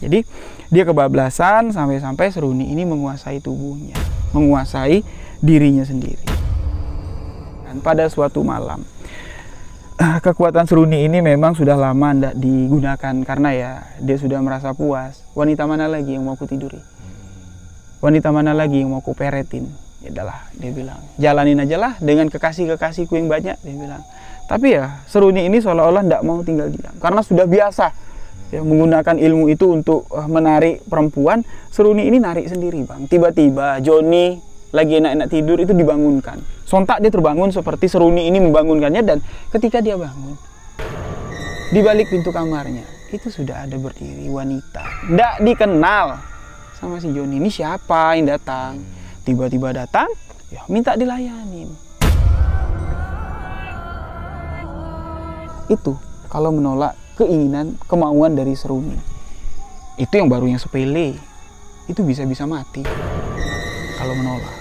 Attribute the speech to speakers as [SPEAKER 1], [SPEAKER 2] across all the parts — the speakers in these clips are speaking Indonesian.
[SPEAKER 1] Jadi dia kebablasan sampai-sampai Seruni ini menguasai tubuhnya, menguasai dirinya sendiri. Dan pada suatu malam, kekuatan Seruni ini memang sudah lama tidak digunakan karena ya dia sudah merasa puas. Wanita mana lagi yang mau ku tiduri? Wanita mana lagi yang mau ku peretin? Ya adalah, dia bilang, jalanin aja lah dengan kekasih-kekasihku yang banyak, dia bilang. Tapi ya Seruni ini seolah-olah tidak mau tinggal diam karena sudah biasa ya, menggunakan ilmu itu untuk menarik perempuan. Seruni ini narik sendiri, Bang. Tiba-tiba Joni lagi enak-enak tidur itu dibangunkan. Sontak dia terbangun seperti Seruni ini membangunkannya, dan ketika dia bangun, di balik pintu kamarnya itu sudah ada berdiri wanita. Tidak dikenal sama si Joni. Ini siapa yang datang? Tiba-tiba datang, ya minta dilayanin. Itu kalau menolak keinginan, kemauan dari Seruni. Itu yang baru yang sepele. Itu bisa-bisa mati kalau menolak.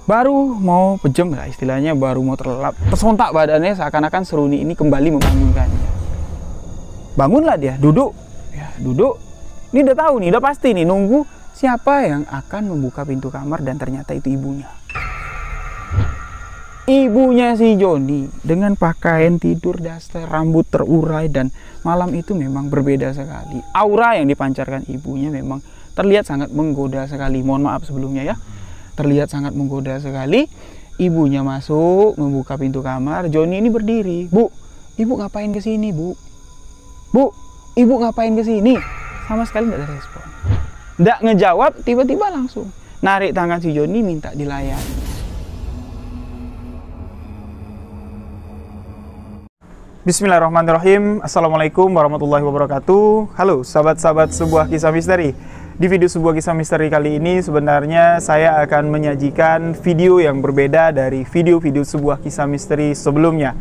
[SPEAKER 1] Baru mau pejem lah istilahnya, baru mau terlelap, tersontak badannya seakan-akan Seruni ini kembali membangunkannya. Bangunlah dia, duduk. Ya, duduk. Ini udah tahu nih, udah pasti nih, nunggu siapa yang akan membuka pintu kamar, dan ternyata itu ibunya. Ibunya si Joni dengan pakaian tidur daster, rambut terurai, dan malam itu memang berbeda sekali. Aura yang dipancarkan ibunya memang terlihat sangat menggoda sekali. Mohon maaf sebelumnya ya. Terlihat sangat menggoda sekali. Ibunya masuk, membuka pintu kamar. Joni ini berdiri. Bu, ibu ngapain ke sini, Bu? Bu, ibu ngapain ke sini? Sama sekali tidak ada respon. Tidak ngejawab, tiba-tiba langsung narik tangan si Joni minta dilayani. Bismillahirrahmanirrahim. Assalamualaikum warahmatullahi wabarakatuh. Halo sahabat-sahabat sebuah kisah misteri. Di video sebuah kisah misteri kali ini sebenarnya saya akan menyajikan video yang berbeda dari video-video sebuah kisah misteri sebelumnya.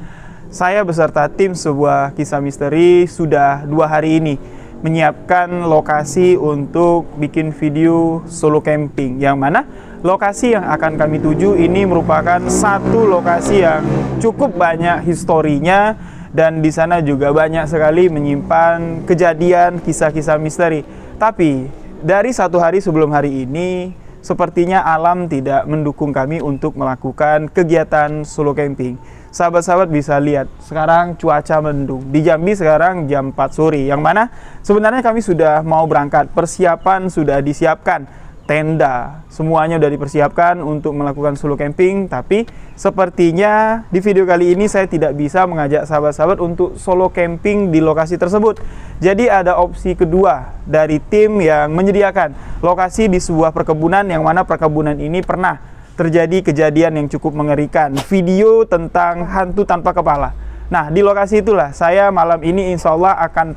[SPEAKER 1] Saya beserta tim sebuah kisah misteri sudah 2 hari ini menyiapkan lokasi untuk bikin video solo camping, yang mana lokasi yang akan kami tuju ini merupakan satu lokasi yang cukup banyak historinya, dan di sana juga banyak sekali menyimpan kejadian kisah-kisah misteri. Tapi dari 1 hari sebelum hari ini, sepertinya alam tidak mendukung kami untuk melakukan kegiatan solo camping. Sahabat-sahabat bisa lihat, sekarang cuaca mendung. Di Jambi sekarang jam 4 sore, yang mana sebenarnya kami sudah mau berangkat. Persiapan sudah disiapkan, tenda, semuanya sudah dipersiapkan untuk melakukan solo camping. Tapi sepertinya di video kali ini saya tidak bisa mengajak sahabat-sahabat untuk solo camping di lokasi tersebut. Jadi ada opsi kedua dari tim yang menyediakan lokasi di sebuah perkebunan, yang mana perkebunan ini pernah terjadi kejadian yang cukup mengerikan, video tentang hantu tanpa kepala. Nah, di lokasi itulah saya malam ini insya Allah akan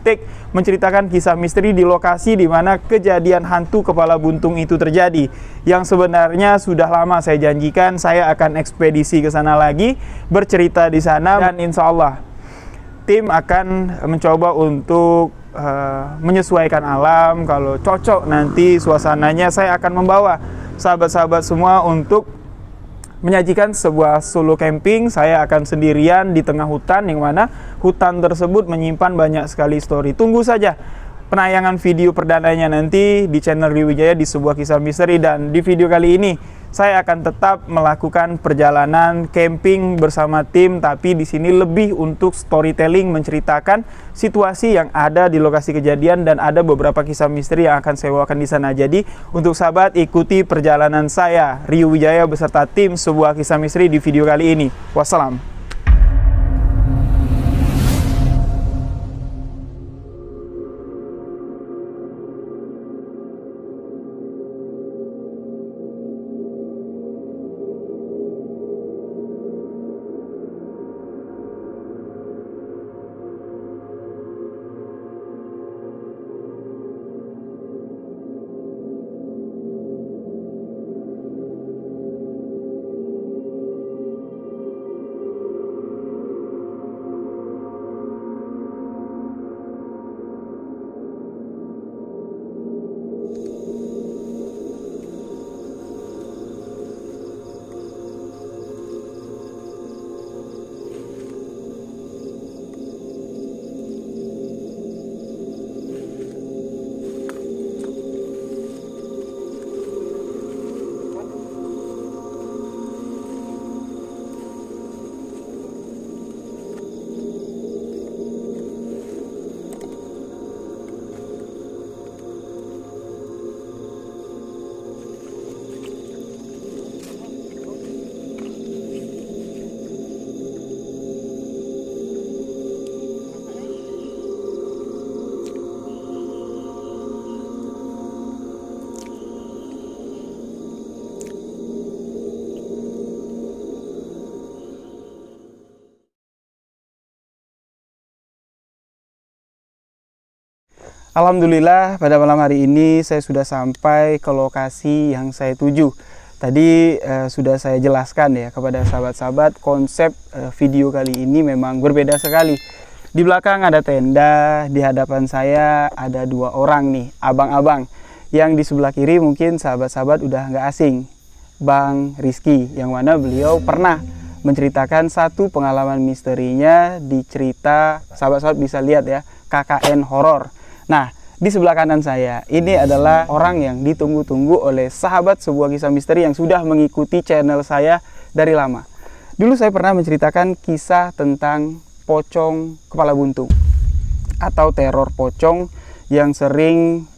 [SPEAKER 1] menceritakan kisah misteri di lokasi di mana kejadian hantu kepala buntung itu terjadi, yang sebenarnya sudah lama saya janjikan saya akan ekspedisi ke sana lagi, bercerita di sana, dan insya Allah tim akan mencoba untuk menyesuaikan alam. Kalau cocok nanti suasananya, saya akan membawa sahabat-sahabat semua untuk menyajikan sebuah solo camping. Saya akan sendirian di tengah hutan, yang mana hutan tersebut menyimpan banyak sekali story. Tunggu saja penayangan video perdananya nanti di channel Riwijaya di sebuah kisah misteri. Dan di video kali ini saya akan tetap melakukan perjalanan camping bersama tim, tapi di sini lebih untuk storytelling, menceritakan situasi yang ada di lokasi kejadian, dan ada beberapa kisah misteri yang akan saya bawakan di sana. Jadi untuk sahabat, ikuti perjalanan saya Riwijaya beserta tim sebuah kisah misteri di video kali ini. Wassalam. Alhamdulillah pada malam hari ini saya sudah sampai ke lokasi yang saya tuju. Tadi sudah saya jelaskan ya kepada sahabat-sahabat, konsep video kali ini memang berbeda sekali. Di belakang ada tenda, di hadapan saya ada dua orang nih, abang-abang. Yang di sebelah kiri mungkin sahabat-sahabat udah nggak asing, Bang Rizky, yang mana beliau pernah menceritakan satu pengalaman misterinya di cerita, sahabat-sahabat bisa lihat ya, KKN Horor. Nah, di sebelah kanan saya, ini adalah orang yang ditunggu-tunggu oleh sahabat sebuah kisah misteri yang sudah mengikuti channel saya dari lama. Dulu saya pernah menceritakan kisah tentang pocong kepala buntung atau teror pocong yang sering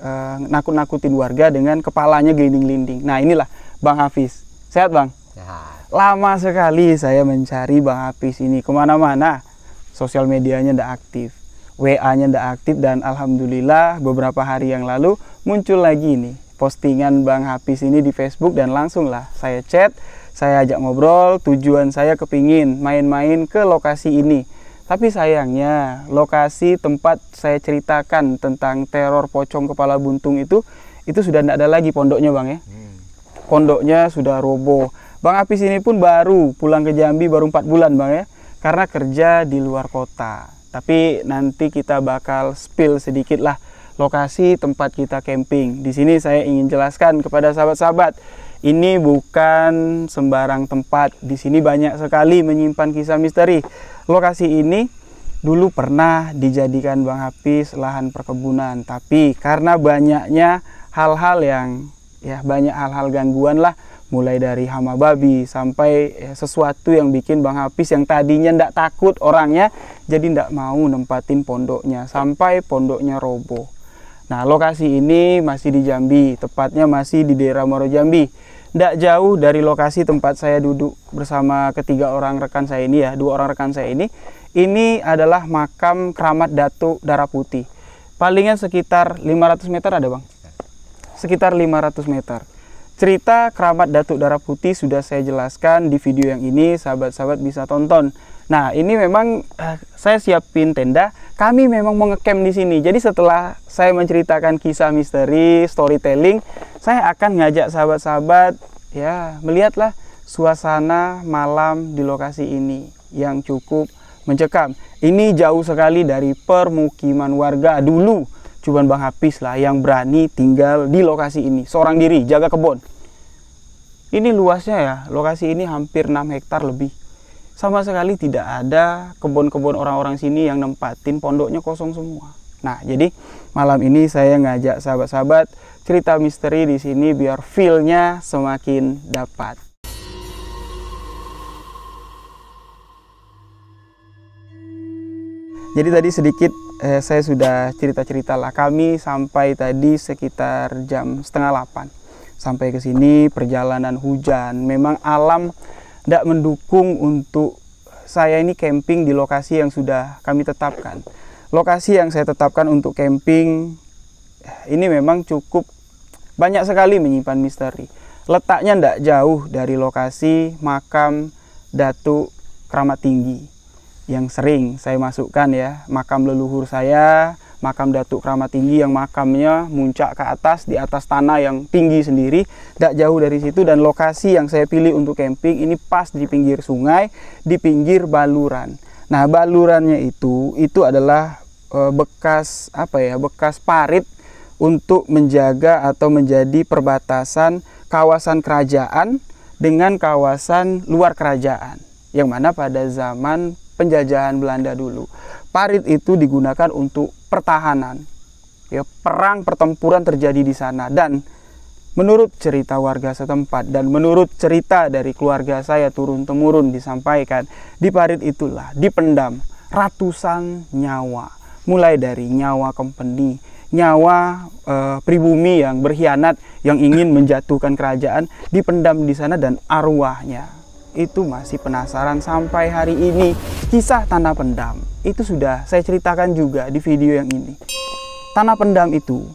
[SPEAKER 1] nakut-nakutin warga dengan kepalanya gelinding-gelinding. Nah, inilah Bang Hafiz. Sehat, Bang? Sehat. Lama sekali saya mencari Bang Hafiz ini kemana-mana. Sosial medianya ndak aktif, WA-nya ndak aktif, dan alhamdulillah beberapa hari yang lalu muncul lagi nih postingan Bang Hafiz ini di Facebook, dan langsung lah saya chat, saya ajak ngobrol. Tujuan saya kepingin main-main ke lokasi ini. Tapi sayangnya lokasi tempat saya ceritakan tentang teror pocong kepala buntung itu sudah tidak ada lagi pondoknya, Bang ya. Pondoknya sudah roboh. Bang Hafiz ini pun baru pulang ke Jambi baru 4 bulan, Bang ya, karena kerja di luar kota. Tapi nanti kita bakal spill sedikit lah lokasi tempat kita camping. Di sini saya ingin jelaskan kepada sahabat-sahabat, ini bukan sembarang tempat. Di sini banyak sekali menyimpan kisah misteri. Lokasi ini dulu pernah dijadikan Bang Hafiz lahan perkebunan, tapi karena banyaknya hal-hal yang banyak hal-hal gangguan lah, mulai dari hama babi sampai sesuatu yang bikin Bang Hafiz yang tadinya ndak takut orangnya jadi ndak mau nempatin pondoknya sampai pondoknya roboh. Nah, lokasi ini masih di Jambi, tepatnya masih di daerah Muaro Jambi. Ndak jauh dari lokasi tempat saya duduk bersama ketiga orang rekan saya ini ya, dua orang rekan saya ini. Ini adalah makam keramat Datuk Darah Putih. Palingan sekitar 500 meter ada, Bang. Sekitar 500 meter. Cerita keramat Datuk Darah Putih sudah saya jelaskan di video yang ini, sahabat-sahabat bisa tonton. Nah, ini memang saya siapin tenda, kami memang mau ngecamp di sini. Jadi setelah saya menceritakan kisah misteri, storytelling, saya akan ngajak sahabat-sahabat ya melihatlah suasana malam di lokasi ini yang cukup mencekam. Ini jauh sekali dari permukiman warga dulu. Cuman Bang Hafiz lah yang berani tinggal di lokasi ini, seorang diri, jaga kebun. Ini luasnya ya, lokasi ini hampir 6 hektar lebih. Sama sekali tidak ada kebun-kebun orang-orang sini yang nempatin, pondoknya kosong semua. Nah, jadi malam ini saya ngajak sahabat-sahabat cerita misteri di sini biar feel-nya semakin dapat. Jadi tadi sedikit saya sudah cerita-cerita lah, kami sampai tadi sekitar jam setengah 8. Sampai ke sini perjalanan hujan, memang alam tidak mendukung untuk saya ini camping di lokasi yang sudah kami tetapkan. Lokasi yang saya tetapkan untuk camping ini memang cukup banyak sekali menyimpan misteri. Letaknya tidak jauh dari lokasi makam Datuk Keramat Tinggi yang sering saya masukkan ya, makam leluhur saya, makam Datuk Keramat Tinggi yang makamnya muncak ke atas, di atas tanah yang tinggi sendiri, tidak jauh dari situ. Dan lokasi yang saya pilih untuk camping ini pas di pinggir sungai, di pinggir baluran. Nah, balurannya itu adalah bekas bekas parit untuk menjaga atau menjadi perbatasan kawasan kerajaan dengan kawasan luar kerajaan, yang mana pada zaman penjajahan Belanda dulu, parit itu digunakan untuk pertahanan. Ya, perang pertempuran terjadi di sana. Dan menurut cerita warga setempat dan menurut cerita dari keluarga saya turun-temurun disampaikan, di parit itulah dipendam ratusan nyawa, mulai dari nyawa kempeni, nyawa pribumi yang berkhianat, yang ingin menjatuhkan kerajaan, dipendam di sana, dan arwahnya itu masih penasaran sampai hari ini. Kisah tanah pendam itu sudah saya ceritakan juga di video yang ini. Tanah pendam itu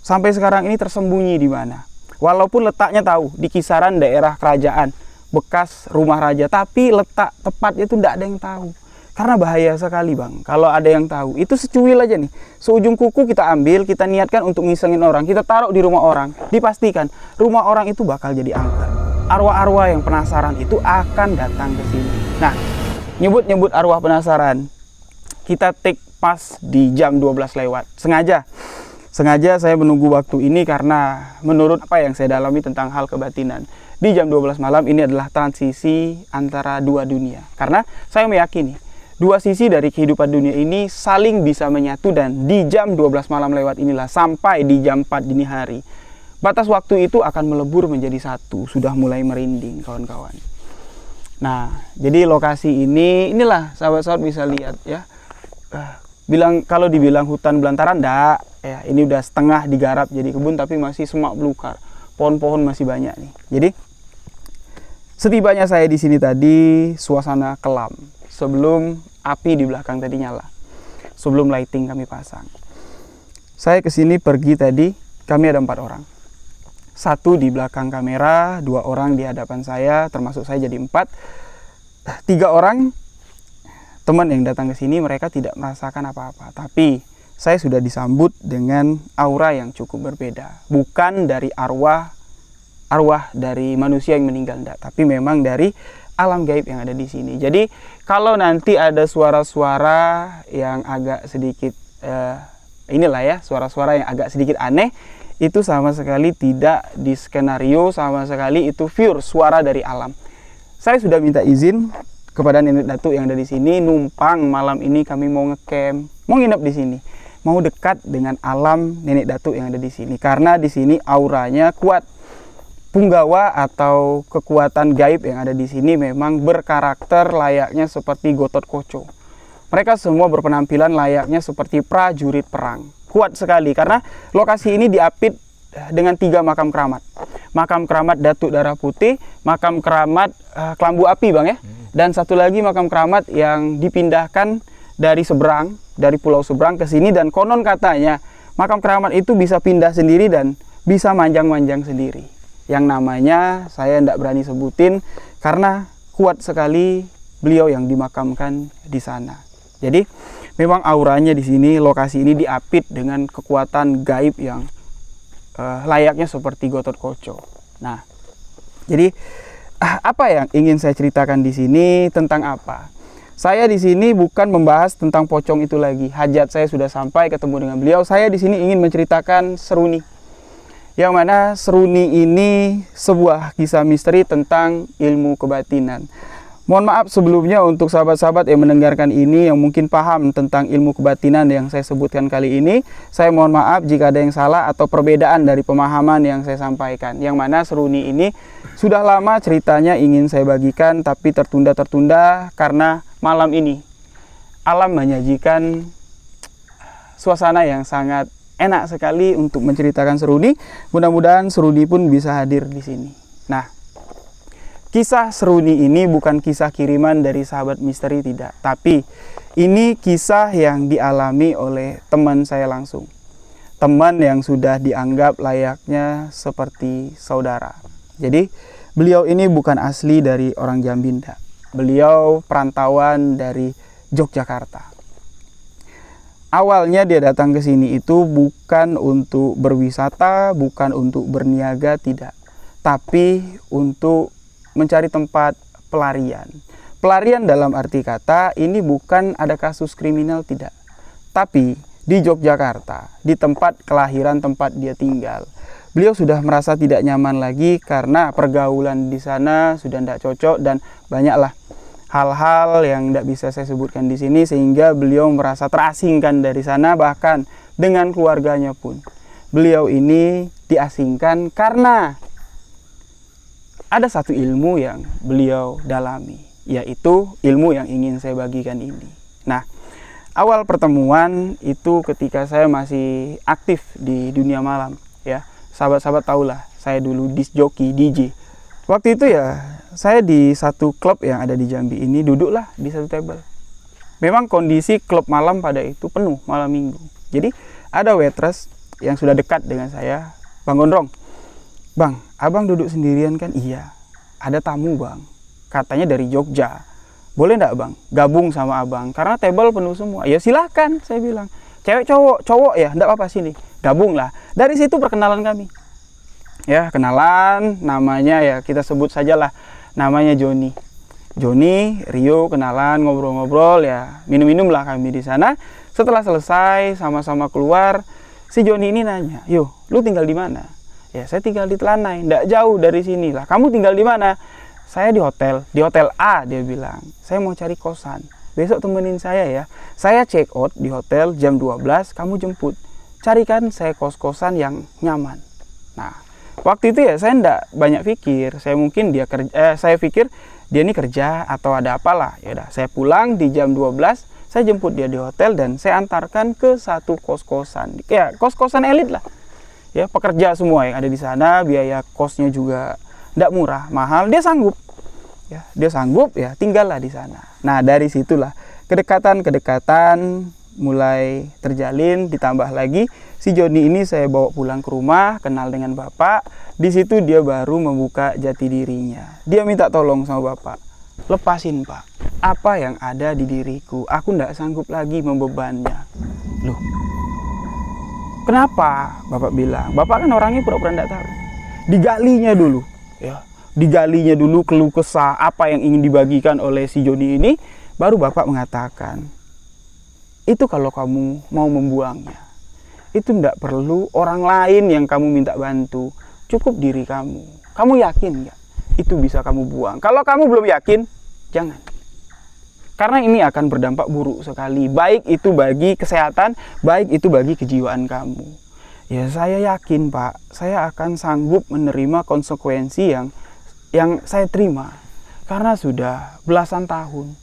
[SPEAKER 1] sampai sekarang ini tersembunyi di mana? Walaupun letaknya tahu di kisaran daerah kerajaan, bekas rumah raja, tapi letak tepatnya itu tidak ada yang tahu. Karena bahaya sekali bang, kalau ada yang tahu, itu secuil aja nih, seujung kuku kita ambil, kita niatkan untuk ngisengin orang, kita taruh di rumah orang, dipastikan rumah orang itu bakal jadi angker. Arwah-arwah yang penasaran itu akan datang ke sini. Nah, nyebut-nyebut arwah penasaran, kita take pas di jam 12 lewat, sengaja saya menunggu waktu ini karena menurut apa yang saya dalami tentang hal kebatinan, di jam 12 malam ini adalah transisi antara dua dunia. Karena saya meyakini dua sisi dari kehidupan dunia ini saling bisa menyatu, dan di jam 12 malam lewat inilah sampai di jam 4 dini hari, batas waktu itu akan melebur menjadi satu. Sudah mulai merinding kawan-kawan. Nah, jadi lokasi inilah sahabat-sahabat bisa lihat ya. Kalau dibilang hutan belantaran, enggak ya, ini udah setengah digarap jadi kebun, tapi masih semak belukar, pohon-pohon masih banyak nih. Jadi setibanya saya di sini tadi, suasana kelam sebelum api di belakang tadi nyala, sebelum lighting kami pasang. Saya kesini pergi tadi, kami ada 4 orang, 1 di belakang kamera, 2 orang di hadapan saya, termasuk saya jadi 4. 3 orang teman yang datang ke sini, mereka tidak merasakan apa-apa, tapi saya sudah disambut dengan aura yang cukup berbeda. Bukan dari arwah dari manusia yang meninggal, enggak, tapi memang dari alam gaib yang ada di sini. Jadi kalau nanti ada suara-suara yang agak sedikit inilah ya, suara-suara yang agak sedikit aneh, itu sama sekali tidak di skenario, sama sekali itu pure suara dari alam. Saya sudah minta izin kepada nenek datuk yang ada di sini, numpang malam ini kami mau ngecamp, mau nginep di sini, mau dekat dengan alam nenek datuk yang ada di sini, karena di sini auranya kuat. Punggawa atau kekuatan gaib yang ada di sini memang berkarakter layaknya seperti Gotot Koco. Mereka semua berpenampilan layaknya seperti prajurit perang. Kuat sekali karena lokasi ini diapit dengan 3 makam keramat. Makam keramat Datuk Darah Putih, makam keramat Kelambu Api bang ya, dan satu lagi makam keramat yang dipindahkan dari seberang, dari pulau seberang ke sini, dan konon katanya makam keramat itu bisa pindah sendiri dan bisa manjang-manjang sendiri. Yang namanya saya tidak berani sebutin karena kuat sekali beliau yang dimakamkan di sana. Jadi memang auranya di sini, lokasi ini diapit dengan kekuatan gaib yang layaknya seperti Gotot Koco. Nah, jadi apa yang ingin saya ceritakan di sini tentang apa? Saya di sini bukan membahas tentang pocong itu lagi. Hajat saya sudah sampai ketemu dengan beliau. Saya di sini ingin menceritakan Seruni. Yang mana Seruni ini sebuah kisah misteri tentang ilmu kebatinan. Mohon maaf sebelumnya untuk sahabat-sahabat yang mendengarkan ini yang mungkin paham tentang ilmu kebatinan yang saya sebutkan kali ini. Saya mohon maaf jika ada yang salah atau perbedaan dari pemahaman yang saya sampaikan. Yang mana Seruni ini sudah lama ceritanya ingin saya bagikan, tapi tertunda-tertunda karena malam ini alam menyajikan suasana yang sangat enak sekali untuk menceritakan Seruni. Mudah-mudahan Seruni pun bisa hadir di sini. Nah, kisah Seruni ini bukan kisah kiriman dari sahabat misteri, tidak. Tapi ini kisah yang dialami oleh teman saya langsung. Teman yang sudah dianggap layaknya seperti saudara. Jadi beliau ini bukan asli dari orang Jambi, tidak. Beliau perantauan dari Yogyakarta. Awalnya dia datang ke sini itu bukan untuk berwisata, bukan untuk berniaga, tidak. Tapi untuk mencari tempat pelarian. Pelarian dalam arti kata ini bukan ada kasus kriminal, tidak. Tapi di Yogyakarta, di tempat kelahiran, tempat dia tinggal, beliau sudah merasa tidak nyaman lagi karena pergaulan di sana sudah tidak cocok dan banyaklah hal-hal yang tidak bisa saya sebutkan di sini, sehingga beliau merasa terasingkan dari sana. Bahkan dengan keluarganya pun beliau ini diasingkan karena ada satu ilmu yang beliau dalami, yaitu ilmu yang ingin saya bagikan ini. Nah, awal pertemuan itu ketika saya masih aktif di dunia malam ya. Sahabat-sahabat tahulah saya dulu disc jockey, DJ. Waktu itu ya saya di satu klub yang ada di Jambi ini, duduklah di satu table. Memang kondisi klub malam pada itu penuh malam minggu. Jadi ada waitress yang sudah dekat dengan saya, Bang Gondrong. Bang, abang duduk sendirian kan? Iya, ada tamu bang, katanya dari Jogja. boleh nggak bang gabung sama abang karena table penuh semua. Ya silahkan, saya bilang. Cewek cowok ya nggak apa-apa, sini gabung lah. Dari situ perkenalan kami. Ya kenalan, namanya ya kita sebut sajalah namanya Joni. Joni, Rio, kenalan, ngobrol-ngobrol, ya minum-minum lah kami di sana. Setelah selesai sama-sama keluar, si Joni ini nanya, "Yo, lu tinggal di mana?" "Ya, saya tinggal di Telanai, nggak jauh dari sini lah." "Kamu tinggal di mana?" "Saya di hotel A," dia bilang. "Saya mau cari kosan. Besok temenin saya ya. Saya check out di hotel jam 12, kamu jemput. Carikan saya kos-kosan yang nyaman." Nah, waktu itu ya saya nggak banyak pikir. Saya pikir dia ini kerja atau ada apalah. Ya udah, saya pulang di jam 12, saya jemput dia di hotel dan saya antarkan ke satu kos-kosan. Ya, kos-kosan elit lah. Ya, pekerja semua yang ada di sana, biaya kosnya juga nggak murah, mahal. Dia sanggup. Ya, tinggallah di sana. Nah, dari situlah kedekatan mulai terjalin, ditambah lagi si Joni ini saya bawa pulang ke rumah, kenal dengan bapak. Di situ dia baru membuka jati dirinya. Dia minta tolong sama bapak, "Lepasin pak, apa yang ada di diriku, aku nggak sanggup lagi membebannya." "Loh, kenapa?" Bapak bilang. Bapak kan orangnya pura-pura nggak tahu. Digalinya dulu keluh kesah apa yang ingin dibagikan oleh si Joni ini. Baru bapak mengatakan, "Itu kalau kamu mau membuangnya, itu tidak perlu orang lain yang kamu minta bantu, cukup diri kamu. Kamu yakin nggak itu bisa kamu buang? Kalau kamu belum yakin, jangan. Karena ini akan berdampak buruk sekali, baik itu bagi kesehatan, baik itu bagi kejiwaan kamu." Ya, saya yakin pak, saya akan sanggup menerima konsekuensi yang saya terima. Karena sudah belasan tahun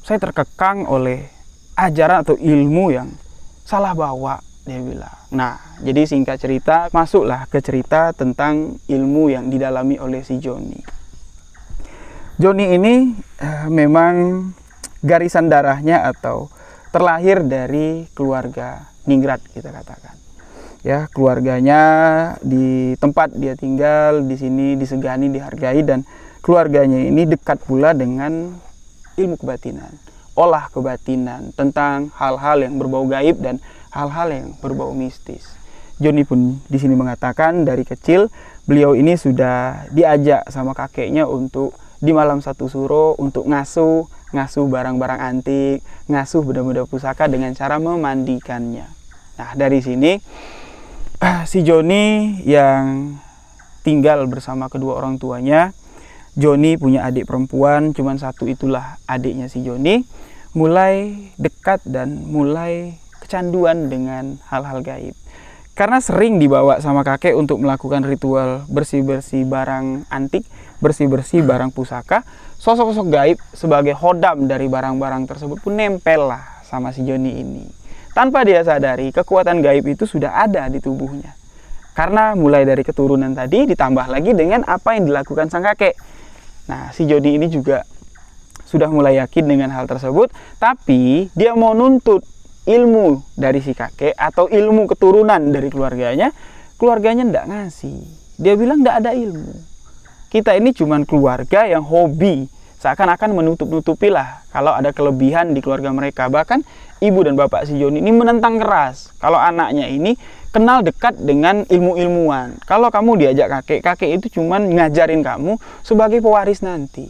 [SPEAKER 1] saya terkekang oleh ajaran atau ilmu yang salah bawa, dia bilang. Nah, jadi singkat cerita, masuklah ke cerita tentang ilmu yang didalami oleh si Joni. Joni ini memang garisan darahnya atau terlahir dari keluarga ningrat, kita katakan. Ya, keluarganya di tempat dia tinggal di sini disegani, dihargai, dan keluarganya ini dekat pula dengan ilmu kebatinan, olah kebatinan tentang hal-hal yang berbau gaib dan hal-hal yang berbau mistis. Joni pun di sini mengatakan dari kecil beliau ini sudah diajak sama kakeknya untuk di malam satu suro untuk ngasuh barang-barang antik, ngasuh benda-benda pusaka dengan cara memandikannya. Nah, dari sini si Joni yang tinggal bersama kedua orang tuanya, Joni punya adik perempuan, cuman satu, itulah adiknya si Joni, mulai dekat dan mulai kecanduan dengan hal-hal gaib. Karena sering dibawa sama kakek untuk melakukan ritual bersih-bersih barang antik, bersih-bersih barang pusaka, sosok-sosok gaib sebagai hodam dari barang-barang tersebut pun nempel lah sama si Joni ini. Tanpa dia sadari, kekuatan gaib itu sudah ada di tubuhnya. Karena mulai dari keturunan tadi ditambah lagi dengan apa yang dilakukan sang kakek. Nah, si Joni ini juga sudah mulai yakin dengan hal tersebut, tapi dia mau nuntut ilmu dari si kakek atau ilmu keturunan dari keluarganya ndak ngasih. Dia bilang ndak ada ilmu. Kita ini cuman keluarga yang hobi, seakan-akan menutup-nutupi lah kalau ada kelebihan di keluarga mereka. Bahkan ibu dan bapak si Joni ini menentang keras kalau anaknya ini kenal dekat dengan ilmu-ilmuwan. Kalau kamu diajak kakek itu cuman ngajarin kamu sebagai pewaris nanti,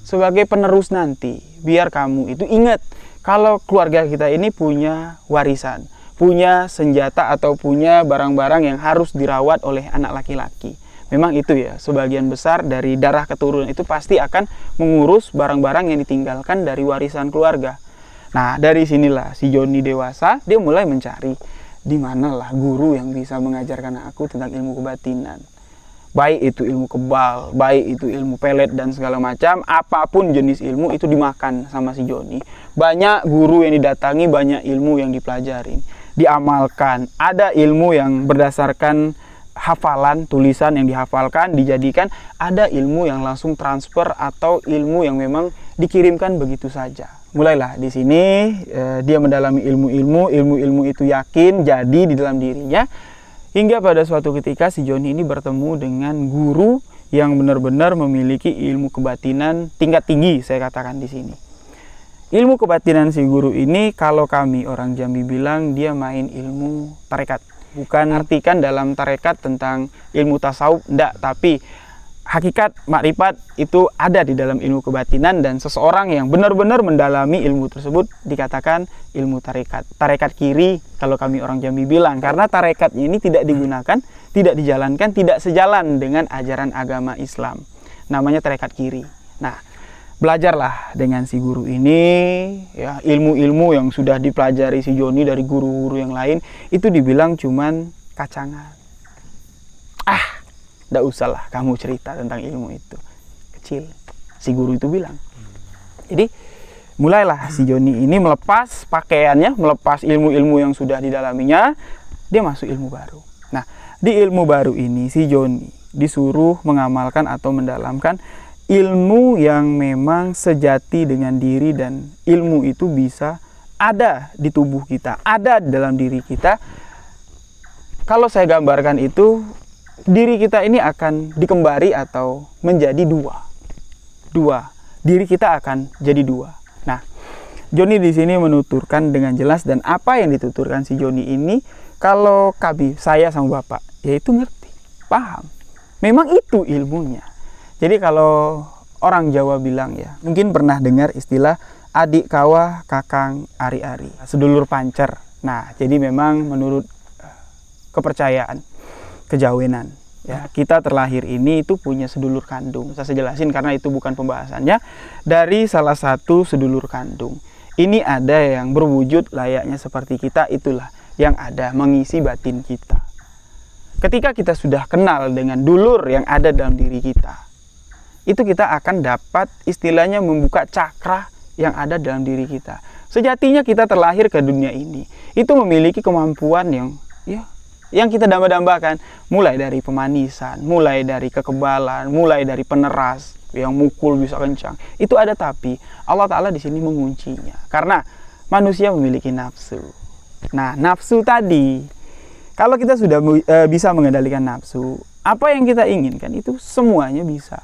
[SPEAKER 1] sebagai penerus nanti, biar kamu itu ingat kalau keluarga kita ini punya warisan, punya senjata atau punya barang-barang yang harus dirawat oleh anak laki-laki. Memang itu ya, sebagian besar dari darah keturunan itu pasti akan mengurus barang-barang yang ditinggalkan dari warisan keluarga. Nah, dari sinilah si Joni dewasa, dia mulai mencari di manalah guru yang bisa mengajarkan aku tentang ilmu kebatinan. Baik itu ilmu kebal, baik itu ilmu pelet dan segala macam, apapun jenis ilmu itu dimakan sama si Joni. Banyak guru yang didatangi, banyak ilmu yang dipelajarin, diamalkan. Ada ilmu yang berdasarkan hafalan, tulisan yang dihafalkan, dijadikan. Ada ilmu yang langsung transfer atau ilmu yang memang dikirimkan begitu saja. Mulailah di sini dia mendalami ilmu itu yakin jadi di dalam dirinya. Hingga pada suatu ketika si Joni ini bertemu dengan guru yang benar-benar memiliki ilmu kebatinan tingkat tinggi, saya katakan di sini. Ilmu kebatinan si guru ini kalau kami orang Jambi bilang dia main ilmu tarekat. Bukan artikan dalam tarekat tentang ilmu tasawuf, enggak, tapi hakikat makrifat itu ada di dalam ilmu kebatinan, dan seseorang yang benar-benar mendalami ilmu tersebut dikatakan ilmu tarekat. Tarekat kiri kalau kami orang Jambi bilang, karena tarekatnya ini tidak digunakan, tidak dijalankan, tidak sejalan dengan ajaran agama Islam. Namanya tarekat kiri. Nah, belajarlah dengan si guru ini, ya, ilmu-ilmu yang sudah dipelajari si Joni dari guru-guru yang lain itu dibilang cuman kacangan. Nggak usahlah kamu cerita tentang ilmu itu, kecil, si guru itu bilang. Jadi mulailah si Joni ini melepas pakaiannya, melepas ilmu-ilmu yang sudah didalaminya, dia masuk ilmu baru. Nah, di ilmu baru ini si Joni disuruh mengamalkan atau mendalamkan ilmu yang memang sejati dengan diri, dan ilmu itu bisa ada di tubuh kita, ada di dalam diri kita. Kalau saya gambarkan itu, diri kita ini akan dikembari atau menjadi dua. Diri kita akan jadi dua. Nah, Joni di sini menuturkan dengan jelas, dan apa yang dituturkan si Joni ini, kalau saya sama Bapak, yaitu ngerti, paham. Memang itu ilmunya. Jadi kalau orang Jawa bilang, ya, mungkin pernah dengar istilah adik kawah kakang ari-ari, sedulur pancer. Nah, jadi memang menurut kepercayaan kejawenan, ya, kita terlahir ini itu punya sedulur kandung. Saya jelasin karena itu bukan pembahasannya. Dari salah satu sedulur kandung ini ada yang berwujud layaknya seperti kita, itulah yang ada mengisi batin kita. Ketika kita sudah kenal dengan dulur yang ada dalam diri kita, itu kita akan dapat istilahnya membuka cakra yang ada dalam diri kita. Sejatinya kita terlahir ke dunia ini itu memiliki kemampuan yang kita damba-dambakan, mulai dari pemanisan, mulai dari kekebalan, mulai dari peneras yang mukul bisa kencang. Itu ada, tapi Allah Ta'ala di sini menguncinya karena manusia memiliki nafsu. Nah, nafsu tadi, kalau kita sudah bisa mengendalikan nafsu, apa yang kita inginkan itu semuanya bisa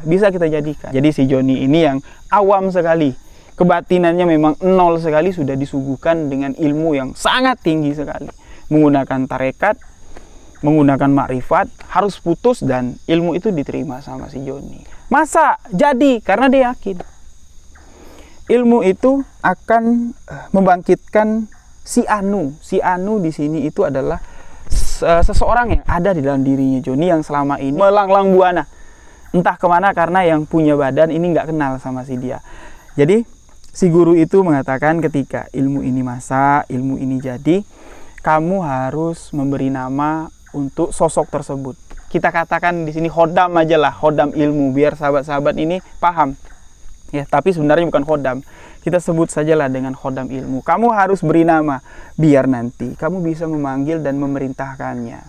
[SPEAKER 1] kita jadikan. Jadi si Joni ini yang awam sekali, kebatinannya memang nol sekali, sudah disuguhkan dengan ilmu yang sangat tinggi sekali. Menggunakan tarekat, menggunakan makrifat, harus putus, dan ilmu itu diterima sama si Joni. Masa jadi? Karena dia yakin ilmu itu akan membangkitkan si Anu. Si Anu di sini itu adalah seseorang yang ada di dalam dirinya Joni yang selama ini melanglang buana entah kemana, karena yang punya badan ini nggak kenal sama si dia. Jadi si guru itu mengatakan ketika ilmu ini ilmu ini jadi, kamu harus memberi nama untuk sosok tersebut. Kita katakan di sini khodam aja lah, khodam ilmu, biar sahabat-sahabat ini paham. Ya, tapi sebenarnya bukan khodam. Kita sebut sajalah dengan khodam ilmu. Kamu harus beri nama, biar nanti kamu bisa memanggil dan memerintahkannya.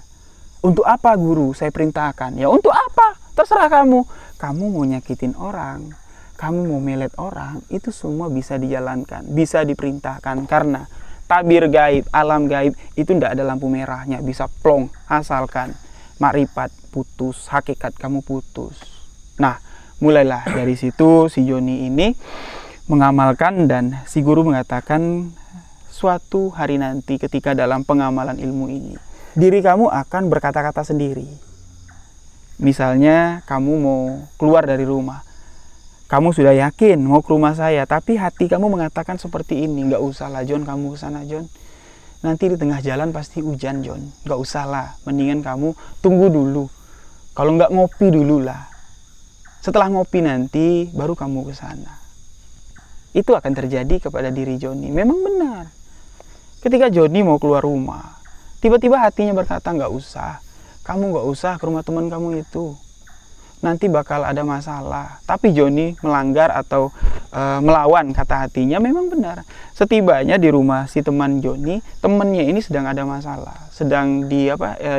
[SPEAKER 1] Untuk apa guru saya perintahkan? Ya untuk apa? Terserah kamu. Kamu mau nyakitin orang, kamu mau melet orang, itu semua bisa dijalankan, bisa diperintahkan, karena tabir gaib, alam gaib itu tidak ada lampu merahnya, bisa plong, asalkan makrifat putus, hakikat kamu putus. Nah, mulailah dari situ si Joni ini mengamalkan, dan si guru mengatakan suatu hari nanti ketika dalam pengamalan ilmu ini, diri kamu akan berkata-kata sendiri. Misalnya kamu mau keluar dari rumah, kamu sudah yakin mau ke rumah saya, tapi hati kamu mengatakan seperti ini, nggak usah lah John, kamu ke sana John. Nanti di tengah jalan pasti hujan John, nggak usah lah, mendingan kamu tunggu dulu. Kalau nggak ngopi dulu lah. Setelah ngopi nanti baru kamu ke sana. Itu akan terjadi kepada diri Joni. Memang benar. Ketika Joni mau keluar rumah, tiba-tiba hatinya berkata nggak usah. Kamu nggak usah ke rumah teman kamu itu. Nanti bakal ada masalah. Tapi Joni melanggar atau melawan kata hatinya, memang benar. Setibanya di rumah si teman Joni, temannya ini sedang ada masalah, sedang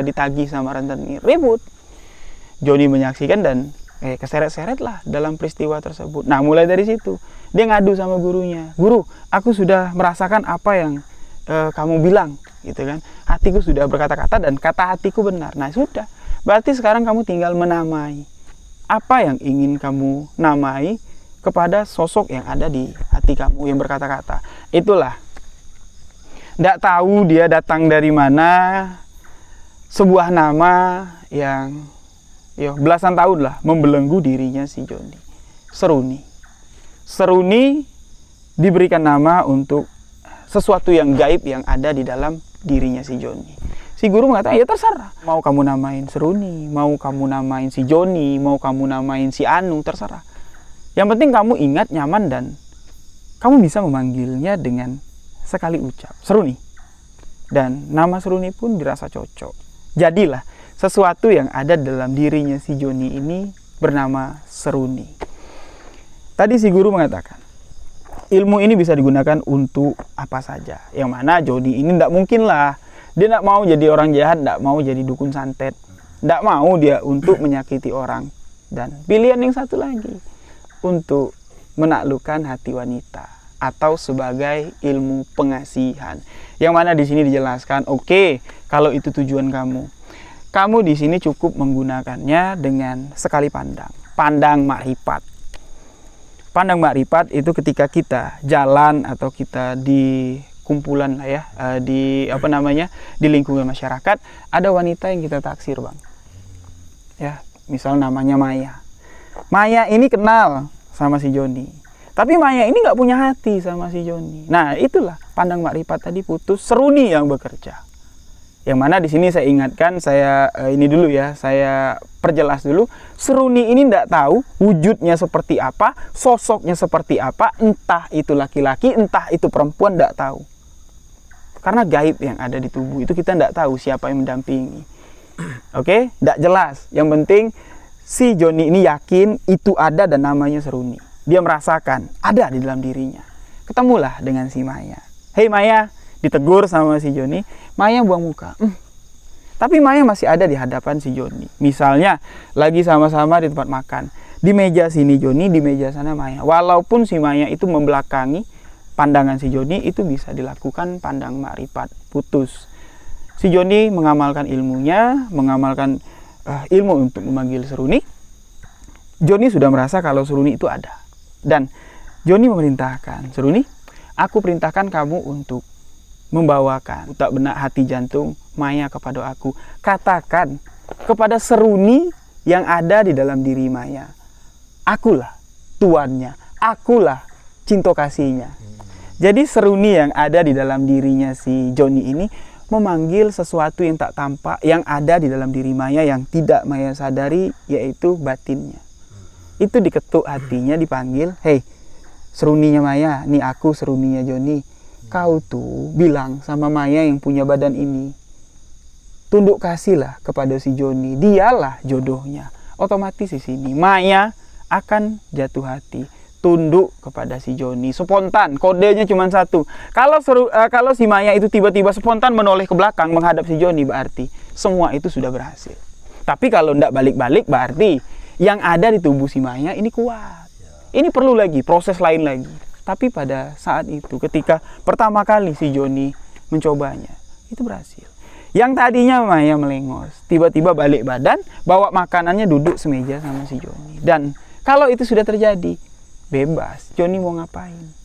[SPEAKER 1] ditagih sama rentenir, ribut. Joni menyaksikan dan keseret-seret lah dalam peristiwa tersebut. Nah, mulai dari situ dia ngadu sama gurunya, guru, aku sudah merasakan apa yang kamu bilang, gitu kan? Hatiku sudah berkata-kata dan kata hatiku benar. Nah sudah, berarti sekarang kamu tinggal menamai. apa yang ingin kamu namai kepada sosok yang ada di hati kamu yang berkata-kata. Itulah. Tidak tahu dia datang dari mana, sebuah nama yang belasan tahun lah membelenggu dirinya si Joni. Seruni. Seruni diberikan nama untuk sesuatu yang gaib yang ada di dalam dirinya si Joni. Si guru mengatakan, ya terserah. Mau kamu namain Seruni, mau kamu namain si Joni, mau kamu namain si Anu, terserah. Yang penting kamu ingat, nyaman, dan kamu bisa memanggilnya dengan sekali ucap, Seruni. Dan nama Seruni pun dirasa cocok. Jadilah sesuatu yang ada dalam dirinya si Joni ini bernama Seruni. Tadi si guru mengatakan, ilmu ini bisa digunakan untuk apa saja. Yang mana Joni ini tidak mungkin lah. Dia tidak mau jadi orang jahat, tidak mau jadi dukun santet. Tidak mau dia untuk menyakiti orang. Dan pilihan yang satu lagi, untuk menaklukkan hati wanita. Atau sebagai ilmu pengasihan. Yang mana di sini dijelaskan, oke, kalau itu tujuan kamu. Kamu di sini cukup menggunakannya dengan sekali pandang. Pandang makrifat. Pandang makrifat itu ketika kita jalan atau kita di kumpulan lah ya, di lingkungan masyarakat, ada wanita yang kita taksir, Bang. Ya, misal namanya Maya. Maya ini kenal sama si Joni. Tapi Maya ini nggak punya hati sama si Joni. Nah, itulah pandang makrifat tadi putus, Seruni yang bekerja. Yang mana di sini saya ingatkan, saya perjelas dulu, Seruni ini tidak tahu wujudnya seperti apa, sosoknya seperti apa, entah itu laki-laki, entah itu perempuan, tidak tahu. Karena gaib yang ada di tubuh itu kita tidak tahu siapa yang mendampingi. Oke, tidak jelas. Yang penting si Joni ini yakin itu ada dan namanya Seruni. Dia merasakan ada di dalam dirinya. Ketemulah dengan si Maya. Hei Maya, ditegur sama si Joni. Maya buang muka. Tapi Maya masih ada di hadapan si Joni. Misalnya lagi sama-sama di tempat makan. Di meja sini Joni, di meja sana Maya. Walaupun si Maya itu membelakangi pandangan si Joni, itu bisa dilakukan pandang makrifat putus. Si Joni mengamalkan ilmunya, mengamalkan ilmu untuk memanggil Seruni. Joni sudah merasa kalau Seruni itu ada. Dan Joni memerintahkan, Seruni, aku perintahkan kamu untuk membawakan tak benak hati jantung Maya kepada aku. Katakan kepada Seruni yang ada di dalam diri Maya, akulah tuannya, akulah cinta kasihnya. Jadi Seruni yang ada di dalam dirinya si Joni ini memanggil sesuatu yang tak tampak yang ada di dalam diri Maya yang tidak Maya sadari, yaitu batinnya. Itu diketuk hatinya, dipanggil, hei Seruninya Maya, nih aku Seruninya Joni. Kau tuh bilang sama Maya yang punya badan ini, tunduk kasihlah kepada si Joni, dialah jodohnya. Otomatis di sini Maya akan jatuh hati, tunduk kepada si Joni. Spontan, kodenya cuma satu. Kalau si Maya itu tiba-tiba spontan menoleh ke belakang menghadap si Joni, berarti semua itu sudah berhasil. Tapi kalau tidak balik-balik, berarti yang ada di tubuh si Maya ini kuat. Ini perlu lagi proses lain lagi. Tapi pada saat itu, ketika pertama kali si Joni mencobanya, itu berhasil. Yang tadinya Maya melengos, tiba-tiba balik badan, bawa makanannya, duduk semeja sama si Joni. Dan kalau itu sudah terjadi, bebas. Joni mau ngapain?